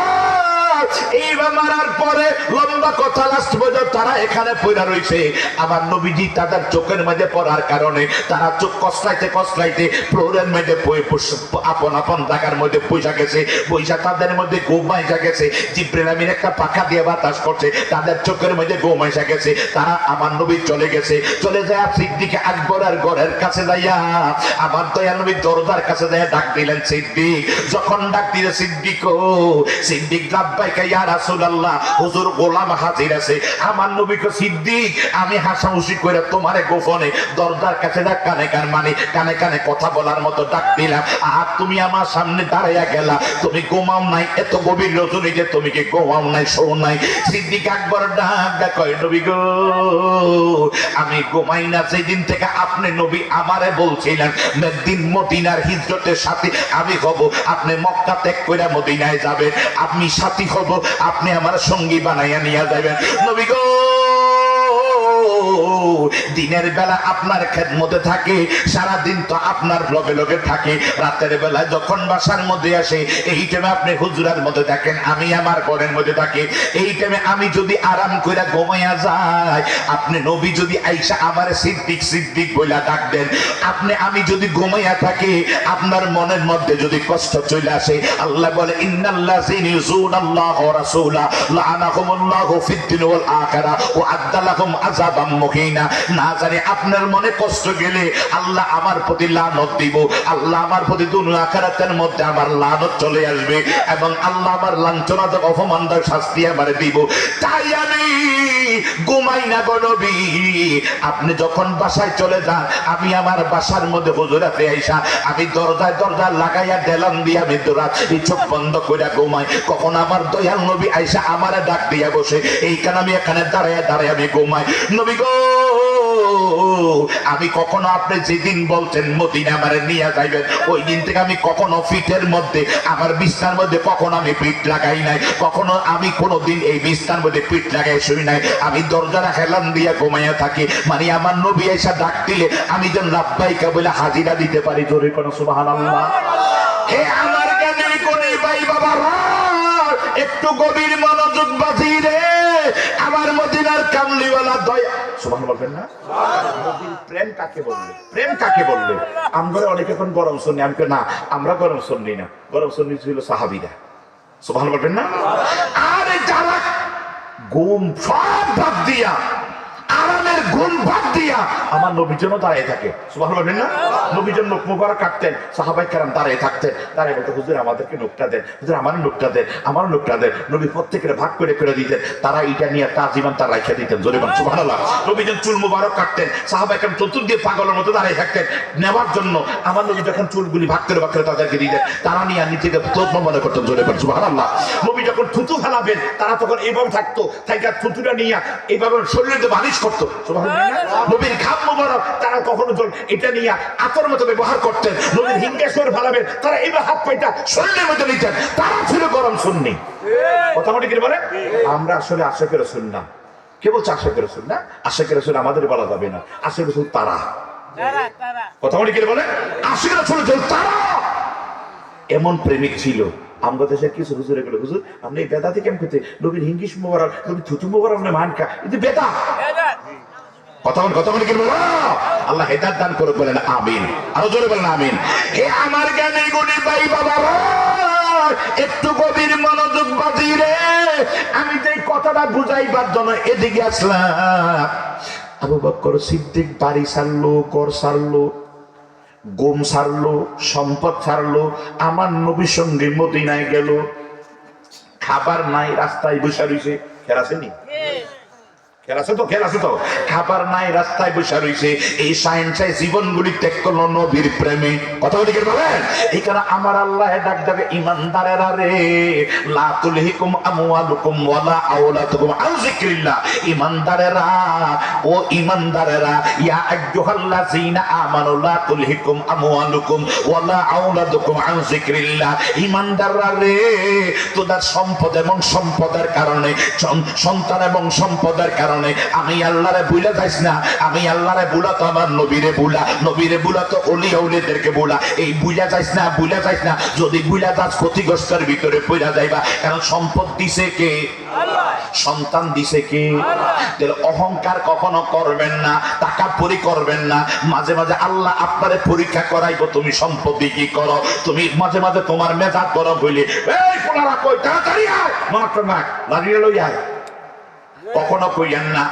এইবার মারার পরে লম্বা কথা লাস্ট পর্যন্ত তারা এখানে পড়া রয়েছে আমার নবীজি তাদের চোখের মধ্যে পড়ার কারণে তারা চোখ কসলাইতে ফ্লোরের মধ্যে আপন আপন জায়গার মধ্যে পয়সা গেছে পয়সা তাদের মধ্যে ঘুমাইসা গেছে জিব্রাইল আমিন একটা পাখা দিয়ে বাতাস করছে তাদের চোখের মধ্যে ঘুমাইসা গেছে তারা আমার নবী চলে গেছে চলে যায় সিদ্দিক আকবরের ঘরের কাছে যাইয়া আমার দয়াল নবী দরজার কাছে যাইয়া ডাক দিলেন সিদ্দিক যখন ডাক দিলে সিদ্দিক লাব্বাইকা ইয়া রাসূলুল্লাহ হুজুর গোলাম হাজির আছে আমার নবীকে সিদ্দিক আমি হাসাহুসি করে তোমারে গোপনে দরজার কাছে ডাক কানে কানে কথা বলার মতো ডাক দিলাম আর তুমি আমার সামনে দাঁড়াইয়া গেলা তুমি ঘুমাও নাই এত গভীর রজনী যে তুমি কি ঘুমাও নাই শো নাই সিদ্দিক আকবর ডাক কয় নবী গো আমি ঘুমাই না সেদিন থেকে আপনি নবী আমারে বলছিলেন মেদিন মদিনার হিজরতের সাথে আমি হব আপনি মক্কা ত্যাগ করে মদিনায় যাবেন আপনি সাথী হব আপনি আমার সঙ্গী বানাইয়া নিয়ে যাবেন নবী গো দিনের বেলা আপনার খেদমতে থাকে সারা দিন তো আপনার লগে লগে থাকে রাতের বেলা যখন বাসার মধ্যে আসে এই টাইমে আপনি হুজুরের মধ্যে থাকেন আমি আমার ঘরের মধ্যে থাকি এই টাইমে আমি যদি আরাম করে ঘুমাইয়া যাই আপনি নবী যদি আইসা আমার সিদ্দিক সিদ্দিক বইলা ডাক দেন আপনি আমি যদি ঘুমাইয়া থাকি আপনার মনের মধ্যে যদি কষ্ট চলে আসে আল্লাহ বলে ইন্নাল্লাযিনা ইউযুনাল্লাহু ওয়া রাসূলা লাআনাহুমুল্লাহু ফিদ দুনিয়া ওয়াল আখিরাহ ওয়া আদালাহুম আযাবাম মুহিনা না জানি আপনার মনে কষ্ট গেলে আল্লাহ আমার প্রতি লানত দিব আল্লাহ আমার প্রতি দুনিয়া আখিরাতের মধ্যে আমার লানত চলে আসবে এবং আল্লাহ আমার লাঞ্ছনা ও অপমানদার শাস্তি আমারে দিব তাই আমি ঘুমাই না গো নবী আপনি যখন বাসায় চলে যান আমি আমার বাসার মধ্যে হুজুরাতে আইসা আমি দরজায় দরজা লাগাইয়া দেলাম দিয়ে আমি এই চোখ বন্ধ করে ঘুমাই কখন আমার দয়াল নবী আইসা আমারে ডাক দিয়া বসে এইখানে আমি এখানে দাঁড়ায় আমি ঘুমাই নবী গো আমি কখনো আপনি যেদিন বলছেন মদিনা আমারে নিয়ে যাইবেন ওই দিন থেকে আমি কখনো পিঠের মধ্যে আমার বিছানার মধ্যে কখনো আমি পিঠ লাগাই নাই কখনো আমি কোনোদিন এই বিছানার মধ্যে পিঠ লাগাই শুই নাই আমি দরজাটা হেলান দিয়া ঘুমাইয়া থাকি মানে আমার নবী আইসা ডাক দিলে আমি যেন লাব্বাইকা বলে হাজিরা দিতে পারি জোরে কোন সুবহানাল্লাহ হে আমার জ্ঞানী কোনে ভাই বাবারা একটু গভীর মনোযোগ বাজিরে আমার মদিনার কামলিওয়ালা দয়া সুবহানাল্লাহ বলবেন না নবীর প্রেম কাকে বলবে প্রেম কাকে বলবে আমরা অনেক এখন গরম শুনি আমি না আমরা গরম শুনি না গরম শুনি ছিল সাহাবীরা সুবহানাল্লাহ বলবেন না? আরে যারা ঘুম সব বাদ দিয়া, আরামের ঘুম বাদ দিয়া আমার নবীর জন্য দাঁড়িয়ে থাকে, সুবহানাল্লাহ বলবেন না? নবীর জন্য নখ মুবারক কাটতেন, সাহাবায়ে কেরাম দাঁড়িয়ে থাকতেন, দাঁড়িয়ে বলতে হুজুর আমাদেরকে নখটা দেন, হুজুর আমার নখটা দেন, আমার নখটা দেন। নবী প্রত্যেকের ভাগ করে করে দিতেন, তারা এটা নিয়ে তাজিমান তার রাইখা দিতেন, জোরে বলেন সুবহানাল্লাহ। নবী যখন চুল মুবারক কাটতেন, সাহাবায়ে কেরাম চতুর্দিকে পাগলের মতো দাঁড়িয়ে থাকতেন নেওয়ার জন্য। আমার নবী যখন চুলগুলি ভাগ করে তাদেরকে দিতেন, তারা নিয়ে নিজেকে তদ্ম মনে করতেন, জোরে বলেন সুবহানাল্লাহ। নবী যখন থুতু ফেলাবেন, তারা তখন এইভাবে থাকতো, থাইকা থুতুটা নিয়ে এইভাবে শরীরে বালিশ করতো, সুবহানাল্লাহ। নবীর ঘাম মুবারক তারা কখনো এটা নিয়ে আতর মতো ব্যবহার করতেন। নবীর হিঙ্গেশ্বর ফেলাবেন, তারা এইভাবে হাত পাইটা শরীরের মধ্যে নিতেন, তারা ছিল গরম সুন্নি। কথা বলি কি বলে? আমরা আসলে আশিকের রাসূল না। কে বলছে আশিকের রাসূল না? আশিকের রাসূল আমাদের বলা যাবে না, আশিকের রাসূল তারা। কথা বলি কি বলে? আশিকের রাসূল তারা এমন প্রেমিক ছিল। আমরা দেশের কিছু হুজুরে গেল, হুজুর আপনি এই বেদাতি কেমন করতে, নবীর হিঙ্গিস মুবারক, নবীর থুতু মুবারক আপনি মান খা, এটা বেদা। কথা বলি কি বলে? আল্লাহ হেদায়েত দান করুক, বলেন আমিন। আরো জোরে বলেন আমিন। হে আমার জ্ঞানী গুণী ভাই বাবারা, একটু গভীর মনোযোগ বাজি রে। আমি যে কথাটা বুঝাইবার জন্য এদিকে আসলাম, আবু বকর সিদ্দিক বাড়ি ছাড়লো, ঘর ছাড়লো, গোম ছাড়লো, সম্পদ ছাড়লো, আমার নবীর সঙ্গে মদিনায় গেল। খাবার নাই, রাস্তায় বসে রয়েছে। খেয়াল আসেনি? খেয়াল আছে তো? খাবার নাই, রাস্তায় বসে রয়েছে। এই সায়েন্সাই জীবনগুলি ত্যাগ করলো নবীর প্রেমে। কথা বলি কি বলেন? এখানে আমার আল্লাহ ডাক দেবে ইমানদারেরা রে, লা তুলহিকুম আমওয়ালুকুম ওয়ালা আওলাদুকুম আন যিকরিল্লাহ। ইমানদারেরা, ও ইমানদারেরা, ইয়া আইয়ুহাল্লাযীনা আমানু লা তুলহিকুম আমওয়ালুকুম ওয়ালা আওলাদুকুম আন যিকরিল্লাহ। ইমানদাররা রে, তোদের সম্পদ এবং সম্পদের কারণে, সন্তান এবং সম্পদের কারণে আমি আল্লাহরে ভুলে যাইস না। আমি আল্লাহরে ভুলা তো আমার নবীরে ভুলা, নবীরে ভুলা তো ওলিয়া উলিয়াদেরকে ভুলা। এই ভুলা যাইস না, ভুলা যাইস না। যদি ভুলা যাস ক্ষতিগ্রস্তের ভিতরে পড়া যাইবা। কারণ সম্পদ দিছে কে? আল্লাহ। সন্তান দিছে কে? আল্লাহ। অহংকার কখনো করবেন না, তাকাব্বুরি করবেন না। মাঝে মাঝে আল্লাহ আপনারে পরীক্ষা করাইবো, তুমি সম্পদ দিয়ে কি করো। তুমি মাঝে মাঝে তোমার মেজাজ গরম হইলে, এই পোলারা কই, তাড়াতাড়ি আয়, মাত্র না লাগিয়ে লই আয়। কখনো কইয়েন না,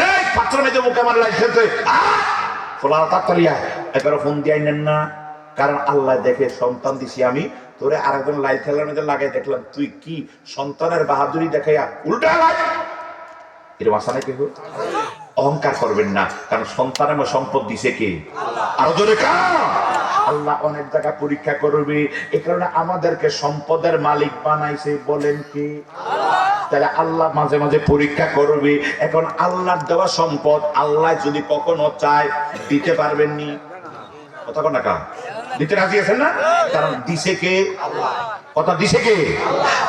এই পাত্র মেজে মুখে আমার লাইসেন্স ফোলারা তাড়াতাড়ি আয়। একবার ফোন দিয়ে নেন না, কারণ আল্লাহ দেখে সন্তান দিছি আমি তোরে, আরেকজন লাইট খেলার মধ্যে লাগাই দেখলাম তুই কি সন্তানের বাহাদুরি দেখাইয়া উল্টা লাই। এরকম আসা নাকি? অহংকার করবেন না, কারণ সন্তান এবং সম্পদ দিছে কে? আরো জোরে কা। আল্লাহ অনেক জায়গা পরীক্ষা করবে, এই কারণে আমাদেরকে সম্পদের মালিক বানাইছে, বলেন কি? তাহলে আল্লাহ মাঝে মাঝে পরীক্ষা করবে। এখন আল্লাহর দেওয়া সম্পদ আল্লাহ যদি কখনো চায় দিতে পারবেন নি? কথা কোন না দিতে রাজি আছেন না? কারণ দিছে কে? কথা দিছে কে?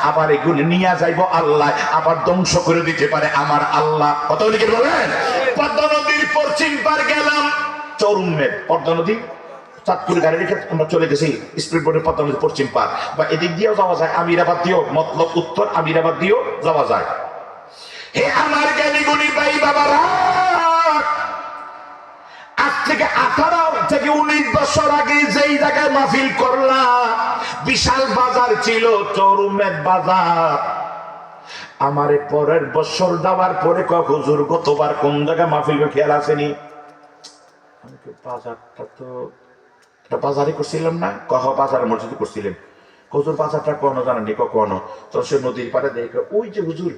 আবার এগুলো নিয়ে যাইব আল্লাহ, আবার ধ্বংস করে দিতে পারে আমার আল্লাহ। কথা লিখে বলেন। পদ্মা নদীর পশ্চিম পার গেলাম, চরুমের পদ্মা নদী, চাঁদপুর গাড়ি রেখে আমরা চলে গেছি স্পিড বোর্ডের পদ্মা নদীর পশ্চিম পার, বা এদিক দিয়েও যাওয়া যায়, আমিরাবাদ দিয়েও, মতলব উত্তর আমিরাবাদ দিয়েও যাওয়া যায়। হে আমার জ্ঞানী গুণী ভাই বাবারা, আজ থেকে 18 থেকে 19 বছর আগে যেই জায়গায় মাহফিল করলাম, বিশাল বাজার ছিল, চরুমের বাজার। আমারে পরের বছর যাওয়ার পরে হুজুর গতবার কোন জায়গায় মাহফিল খেয়াল আসেনি? বাজারটা তো বাজারে করছিলাম না, বাজারের মসজিদে করছিলেন। হুজুর বাজারটা কোনো জানেনি কখনো? তো সে নদীর পাড়ে দেখে ওই যে হুজুর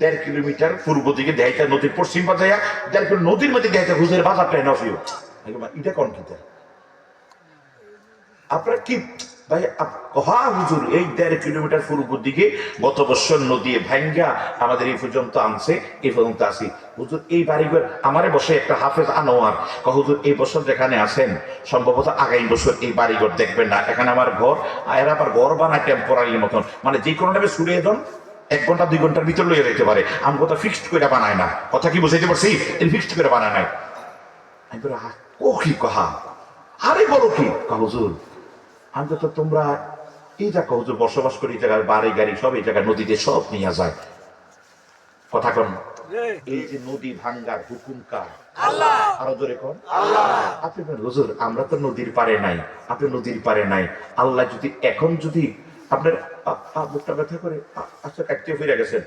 1.5 কিলোমিটার পূর্ব দিকে দেখাইতে, নদীর পশ্চিম পাশে 1.5 কিলো নদীর মধ্যে দেখাইতে হুজুরের বাজারটা নফিও। এটা কোন কি আপনার কি ভাই? হ্যাঁ হুজুর, এই 1.5 কিলোমিটার পূর্ব দিকে গত বছর নদী ভাঙ্গা আমাদের এই পর্যন্ত আনছে, এই পর্যন্ত আসি। হুজুর এই বাড়িঘর আমারে বসে একটা হাফেজ আনোয়ার হুজুর এই বছর যেখানে আছেন সম্ভবত আগামী বছর এই বাড়িঘর দেখবেন না, এখানে আমার ঘর। এরা আবার ঘর বানায় টেম্পোরারির মতন, মানে যে কোনো টাইমে ছুড়িয়ে দেন 1 ঘন্টা 2 ঘন্টার ভিতর লইয়া যেতে পারে। আমি কথা ফিক্সড করে বানায় না। কথা কি বুঝাইতে পারছি? ফিক্সড করে বানায় নাই। আমি বলি ও কি কহা, আরে বলো কি হুজুর, আমি তো তোমরা এই জায়গা হুজুর বসবাস করি, এই জায়গায় বাড়ি গাড়ি সব এই জায়গায় নদীতে সব নিয়ে যায়। কথা কন, এই যে নদী ভাঙ্গার হুকুম কার? আল্লাহ। আরো জোরে কোন আল্লাহ। আপনি বলেন হুজুর আমরা তো নদীর পারে নাই, আপনি নদীর পারে নাই। আল্লাহ যদি এখন যদি আপনার বুকটা ব্যথা করে, আচ্ছা কাটতে ফিরে গেছেন,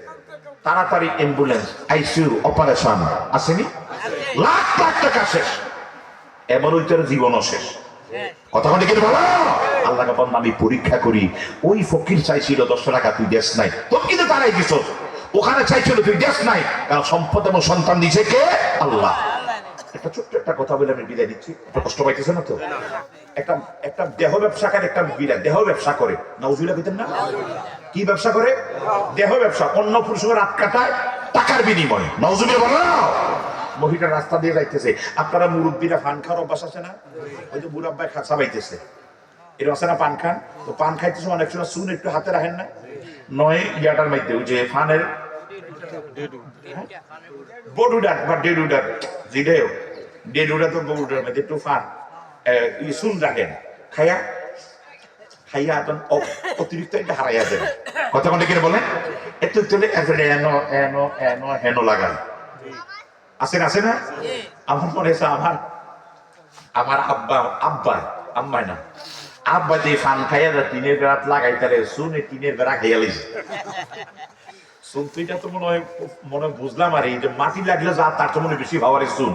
তাড়াতাড়ি অ্যাম্বুলেন্স, আইসিইউ, অপারেশন, আসেনি? লাখ লাখ টাকা শেষ, এমন ওইটার জীবনও শেষ। কথা বলে কি বলো? আল্লাহকে বন্ধ আমি পরীক্ষা করি, ওই ফকির চাইছিল 10 টাকা, তুই দেশ নাই, তোর কিন্তু তারাই দিছ। ওখানে চাইছিল, তুই দেশ নাই, কারণ সম্পদ এবং সন্তান দিছে কে? আল্লাহ। একটা ছোট্ট একটা কথা বলে আমি বিদায় দিচ্ছি, কষ্ট পাইতেছে না তো? একটা দেহ ব্যবসাকার একটা মহিলা দেহ ব্যবসা করে, নাউজুবিল্লাহ কইতেন না? কি ব্যবসা করে? দেহ ব্যবসা, অন্য পুরুষের রাত কাটায় টাকার বিনিময়ে। নাউজুবিল্লাহ বলো। মহিলা রাস্তা দিয়ে যাইতেছে, আপনারা মুরব্বীরা পান খাওয়ার অভ্যাস আছে না? ওই যে মুরাব্বাই খাঁচা পাইতেছে, এরকম আছে না পান খান? তো পান খাইতেছে, অনেক সময় চুন একটু হাতে রাখেন না, নয় ইয়াটার মধ্যে ওই যে ফানের বডুডার বা ডেডুডার, যেটাই ডেডুডা তো বডুডার মধ্যে একটু ফান চুন রাখেন, খাইয়া খাইয়া এখন অতিরিক্ত একটা হারাইয়া দেন। কথা কোনটা কি বলেন? একটু চলে এনো এনো এনো হেনো লাগান, আছে না? আমার মনে হচ্ছে আমার আব্বাই না, আব্বা যে ফান খাইয়া টিনের বেড়াত লাগাইতারে, শুনে টিনের বেড়া খাইয়া লিছে। শুনতেইটা তো মনে বুঝলাম, আর এই যে মাটি লাগলে যা তার তো মনে বেশি ভাবারে শুন,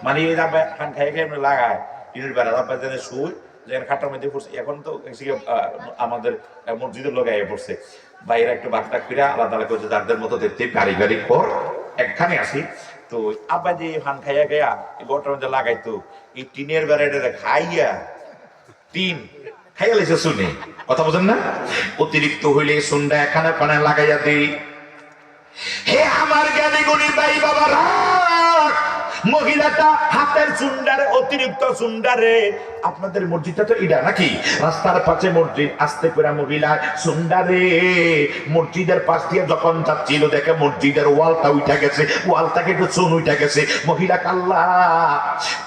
মানে এই আব্বা ফান খাইয়া খাইয়া লাগায় টিনের বেড়া, আব্বা যেন শুই যেন খাটার মধ্যে পড়ছে। এখন তো আমাদের মসজিদের লোক আগে পড়ছে, বাইরে একটু বাগটা ফিরা আলাদা আলাদা করছে, যাদের মতো দেখতে কারিগরি কর একখানে আসি। তো আব্বা যে ফান খাইয়া গেয়া গোটার মধ্যে লাগাইতো, এই টিনের বেড়াটা খাইয়া টিন খাইয়া লেছে শুনে। কথা বোঝেন না? অতিরিক্ত হইলে শুনটা এখানে পানে লাগাইয়া দিই। হে আমার জ্ঞানী গুণী ভাই বাবারা, মহিলাটা হাতের চুন্ডারে, অতিরিক্ত চুন্ডারে, আপনাদের মসজিদটা তো এটা নাকি রাস্তার পাশে মসজিদ, আস্তে করে মহিলা চুন্ডারে মসজিদের পাশ দিয়ে যখন যাচ্ছিল, দেখে মসজিদের ওয়ালটা উঠে গেছে, ওয়ালটাকে একটু চুন উঠে গেছে। মহিলা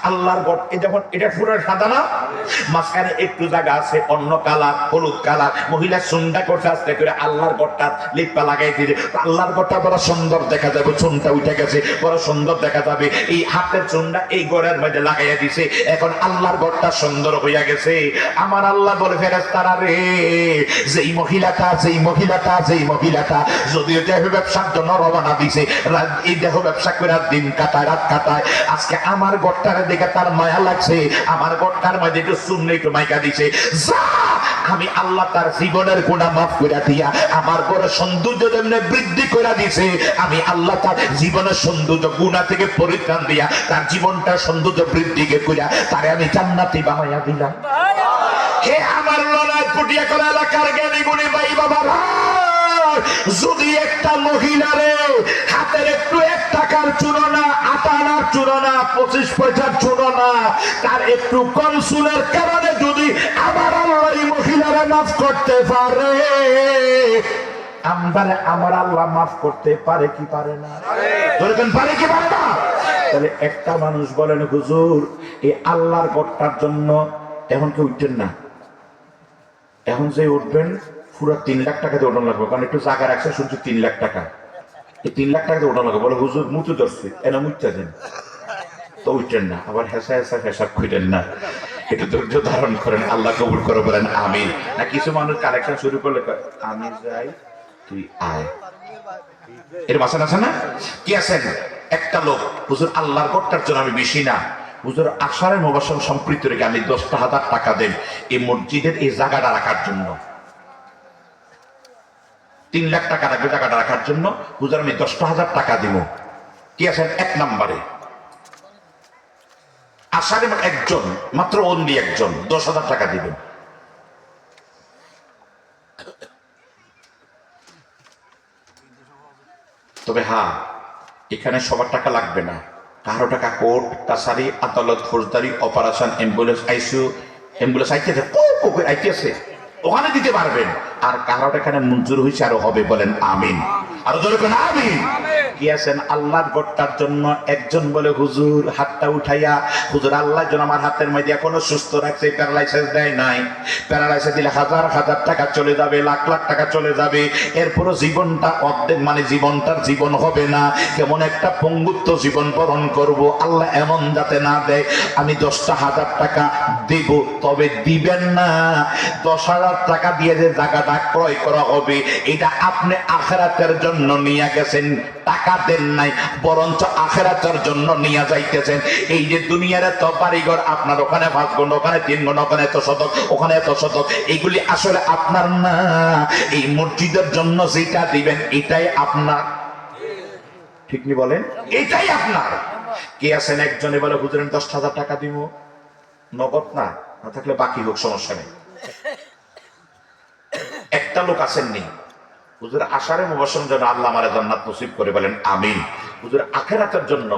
আল্লাহর ঘর, যখন এটা পুরো সাদা না, মাঝখানে একটু জায়গা আছে অন্য কালার, হলুদ কালার, মহিলা চুন্ডা করছে আস্তে করে আল্লাহর ঘরটা লিপা লাগাই দিলে, আল্লাহর ঘরটা বড় সুন্দর দেখা যাবে, চুনটা উঠে গেছে, বড় সুন্দর দেখা যাবে। এই হাতের চুনটা এই ঘরের মধ্যে লাগাইয়া দিছে, এখন আল্লাহর ঘরটা সুন্দর হইয়া গেছে। আমার আল্লাহ বলে, ফেরেশতারা রে, যেই মহিলাটা যদিও দেহ ব্যবসার জন্য রওনা দিছে, এই দেহ ব্যবসা করে দিন কাটায়, রাত কাটায়, আজকে আমার ঘরটার দেখে তার মায়া লাগছে, আমার ঘরটার মধ্যে একটু চুন একটু মাইকা দিছে, যা আমি আল্লাহ তার জীবনের গুনাহ মাফ করে দিয়া আমার ঘরের সৌন্দর্য যেমনি বৃদ্ধি করে দিছে, আমি আল্লাহ তার জীবনের সৌন্দর্য গুনাহ থেকে পরিত্রাণ দিয়া তার জীবনটা সৌন্দর্য বৃদ্ধি করিয়া তারে আমি জান্নাতি বানাইয়া দিলাম। হে আমার লড়াই পুটিয়া করা এলাকার জ্ঞানী গুণী ভাই বাবারা, যদি একটা মহিলারে হাতের একটু 1 টাকার চুরনা, আটানার চুরনা, 25 পয়সার চুরনা, তার একটু কম চুলের কারণে যদি আমার আল্লাহ এই মহিলারা মাফ করতে পারে, আমার আল্লাহ মাফ করতে পারে কি পারে না? পারে কি পারে না? তাহলে একটা মানুষ বলেন, হুজুর এই আল্লাহর ঘরটার জন্য এখন কেউ উঠতেন না, এখন যে উঠবেন পুরো 3 লাখ টাকা দিয়ে ওঠানো লাগবে, কারণ একটু জায়গা রাখছে শুনছি 3 লাখ টাকা, এই 3 লাখ টাকা দিয়ে ওঠানো লাগবে। বলে হুজুর মুতু ধরছে, এনে মুইতে দেন, তো উঠতেন না, আবার হেসা খুঁজেন না, একটু ধৈর্য ধারণ করেন, আল্লাহ কবুল করে বলেন আমিন। না কিছু মানুষ কালেকশন শুরু করলে আমি যাই তুই আয়, এর বাসা আছে না? কি আছেন একটা লোক, হুজুর আল্লাহর ঘরটার জন্য আমি বেশি না, হুজুর আশারে মুবাশশার সম্পৃক্ত রেখে আমি 10,000 টাকা দেন এই মসজিদের এই জায়গাটা রাখার জন্য, 3 লাখ টাকা রাখবে জায়গাটা রাখার জন্য, হুজুর আমি 10,000 টাকা দিব। কি আছেন 1 নম্বরে? আশারে একজন মাত্র, অনলি একজন 10,000 টাকা দিবেন। তবে হ্যাঁ, এখানে সবার টাকা লাগবে না, কারো টাকা কোর্ট কাছারি আদালত ফৌজদারি অপারেশন অ্যাম্বুলেন্স আইসিইউ অ্যাম্বুলেন্স আইতেছে ওখানে দিতে পারবেন। আর কারোটা এখানে মঞ্জুর হয়েছে আরো হবে, বলেন আমিন। আরো জোরে বলেন আমিন। কি আছেন আল্লাহর ঘরটার জন্য। একজন বলে হুজুর, হাতটা উঠাইয়া, হুজুর আল্লাহ যেন আমার হাতের মধ্যে এখনো সুস্থ রাখছে, প্যারালাইসিস দেয় নাই। প্যারালাইসিস দিলে হাজার হাজার টাকা চলে যাবে, লাখ লাখ টাকা চলে যাবে, এরপরও জীবনটা অর্ধেক, মানে জীবনটার জীবন হবে না, কেমন একটা পঙ্গুত্ব জীবন বরণ করব। আল্লাহ এমন যাতে না দেয়। আমি 10,000 টাকা দেব, তবে দিবেন না 10,000 টাকা দিয়ে যে জায়গাটা ক্রয় করা হবে, এটা আপনি আখিরাতের জন্য নিয়ে গেছেন, টাকা দেন নাই, বরঞ্চ আখিরাতের জন্য নিয়ে যাইতেছেন। এই যে দুনিয়ার এত বাড়িঘর, আপনার ওখানে 5 গুণ, ওখানে 3 গুণ, ওখানে এত শতক, ওখানে এত শতক, এইগুলি আসলে আপনার না। এই মসজিদের জন্য যেটা দিবেন এটাই আপনার, ঠিক নি বলেন? এটাই আপনার। কে আছেন একজনে বলে হুজুর আমি 10,000 টাকা দিব, নগদ না, না থাকলে বাকি হোক, সমস্যা নেই। একটা লোক আসেননি, হুজুর আশারে মুবাশশির জন্য আল্লাহ আমারে জান্নাত নসিব করে, বলেন আমিন। হুজুর আখিরাতের জন্য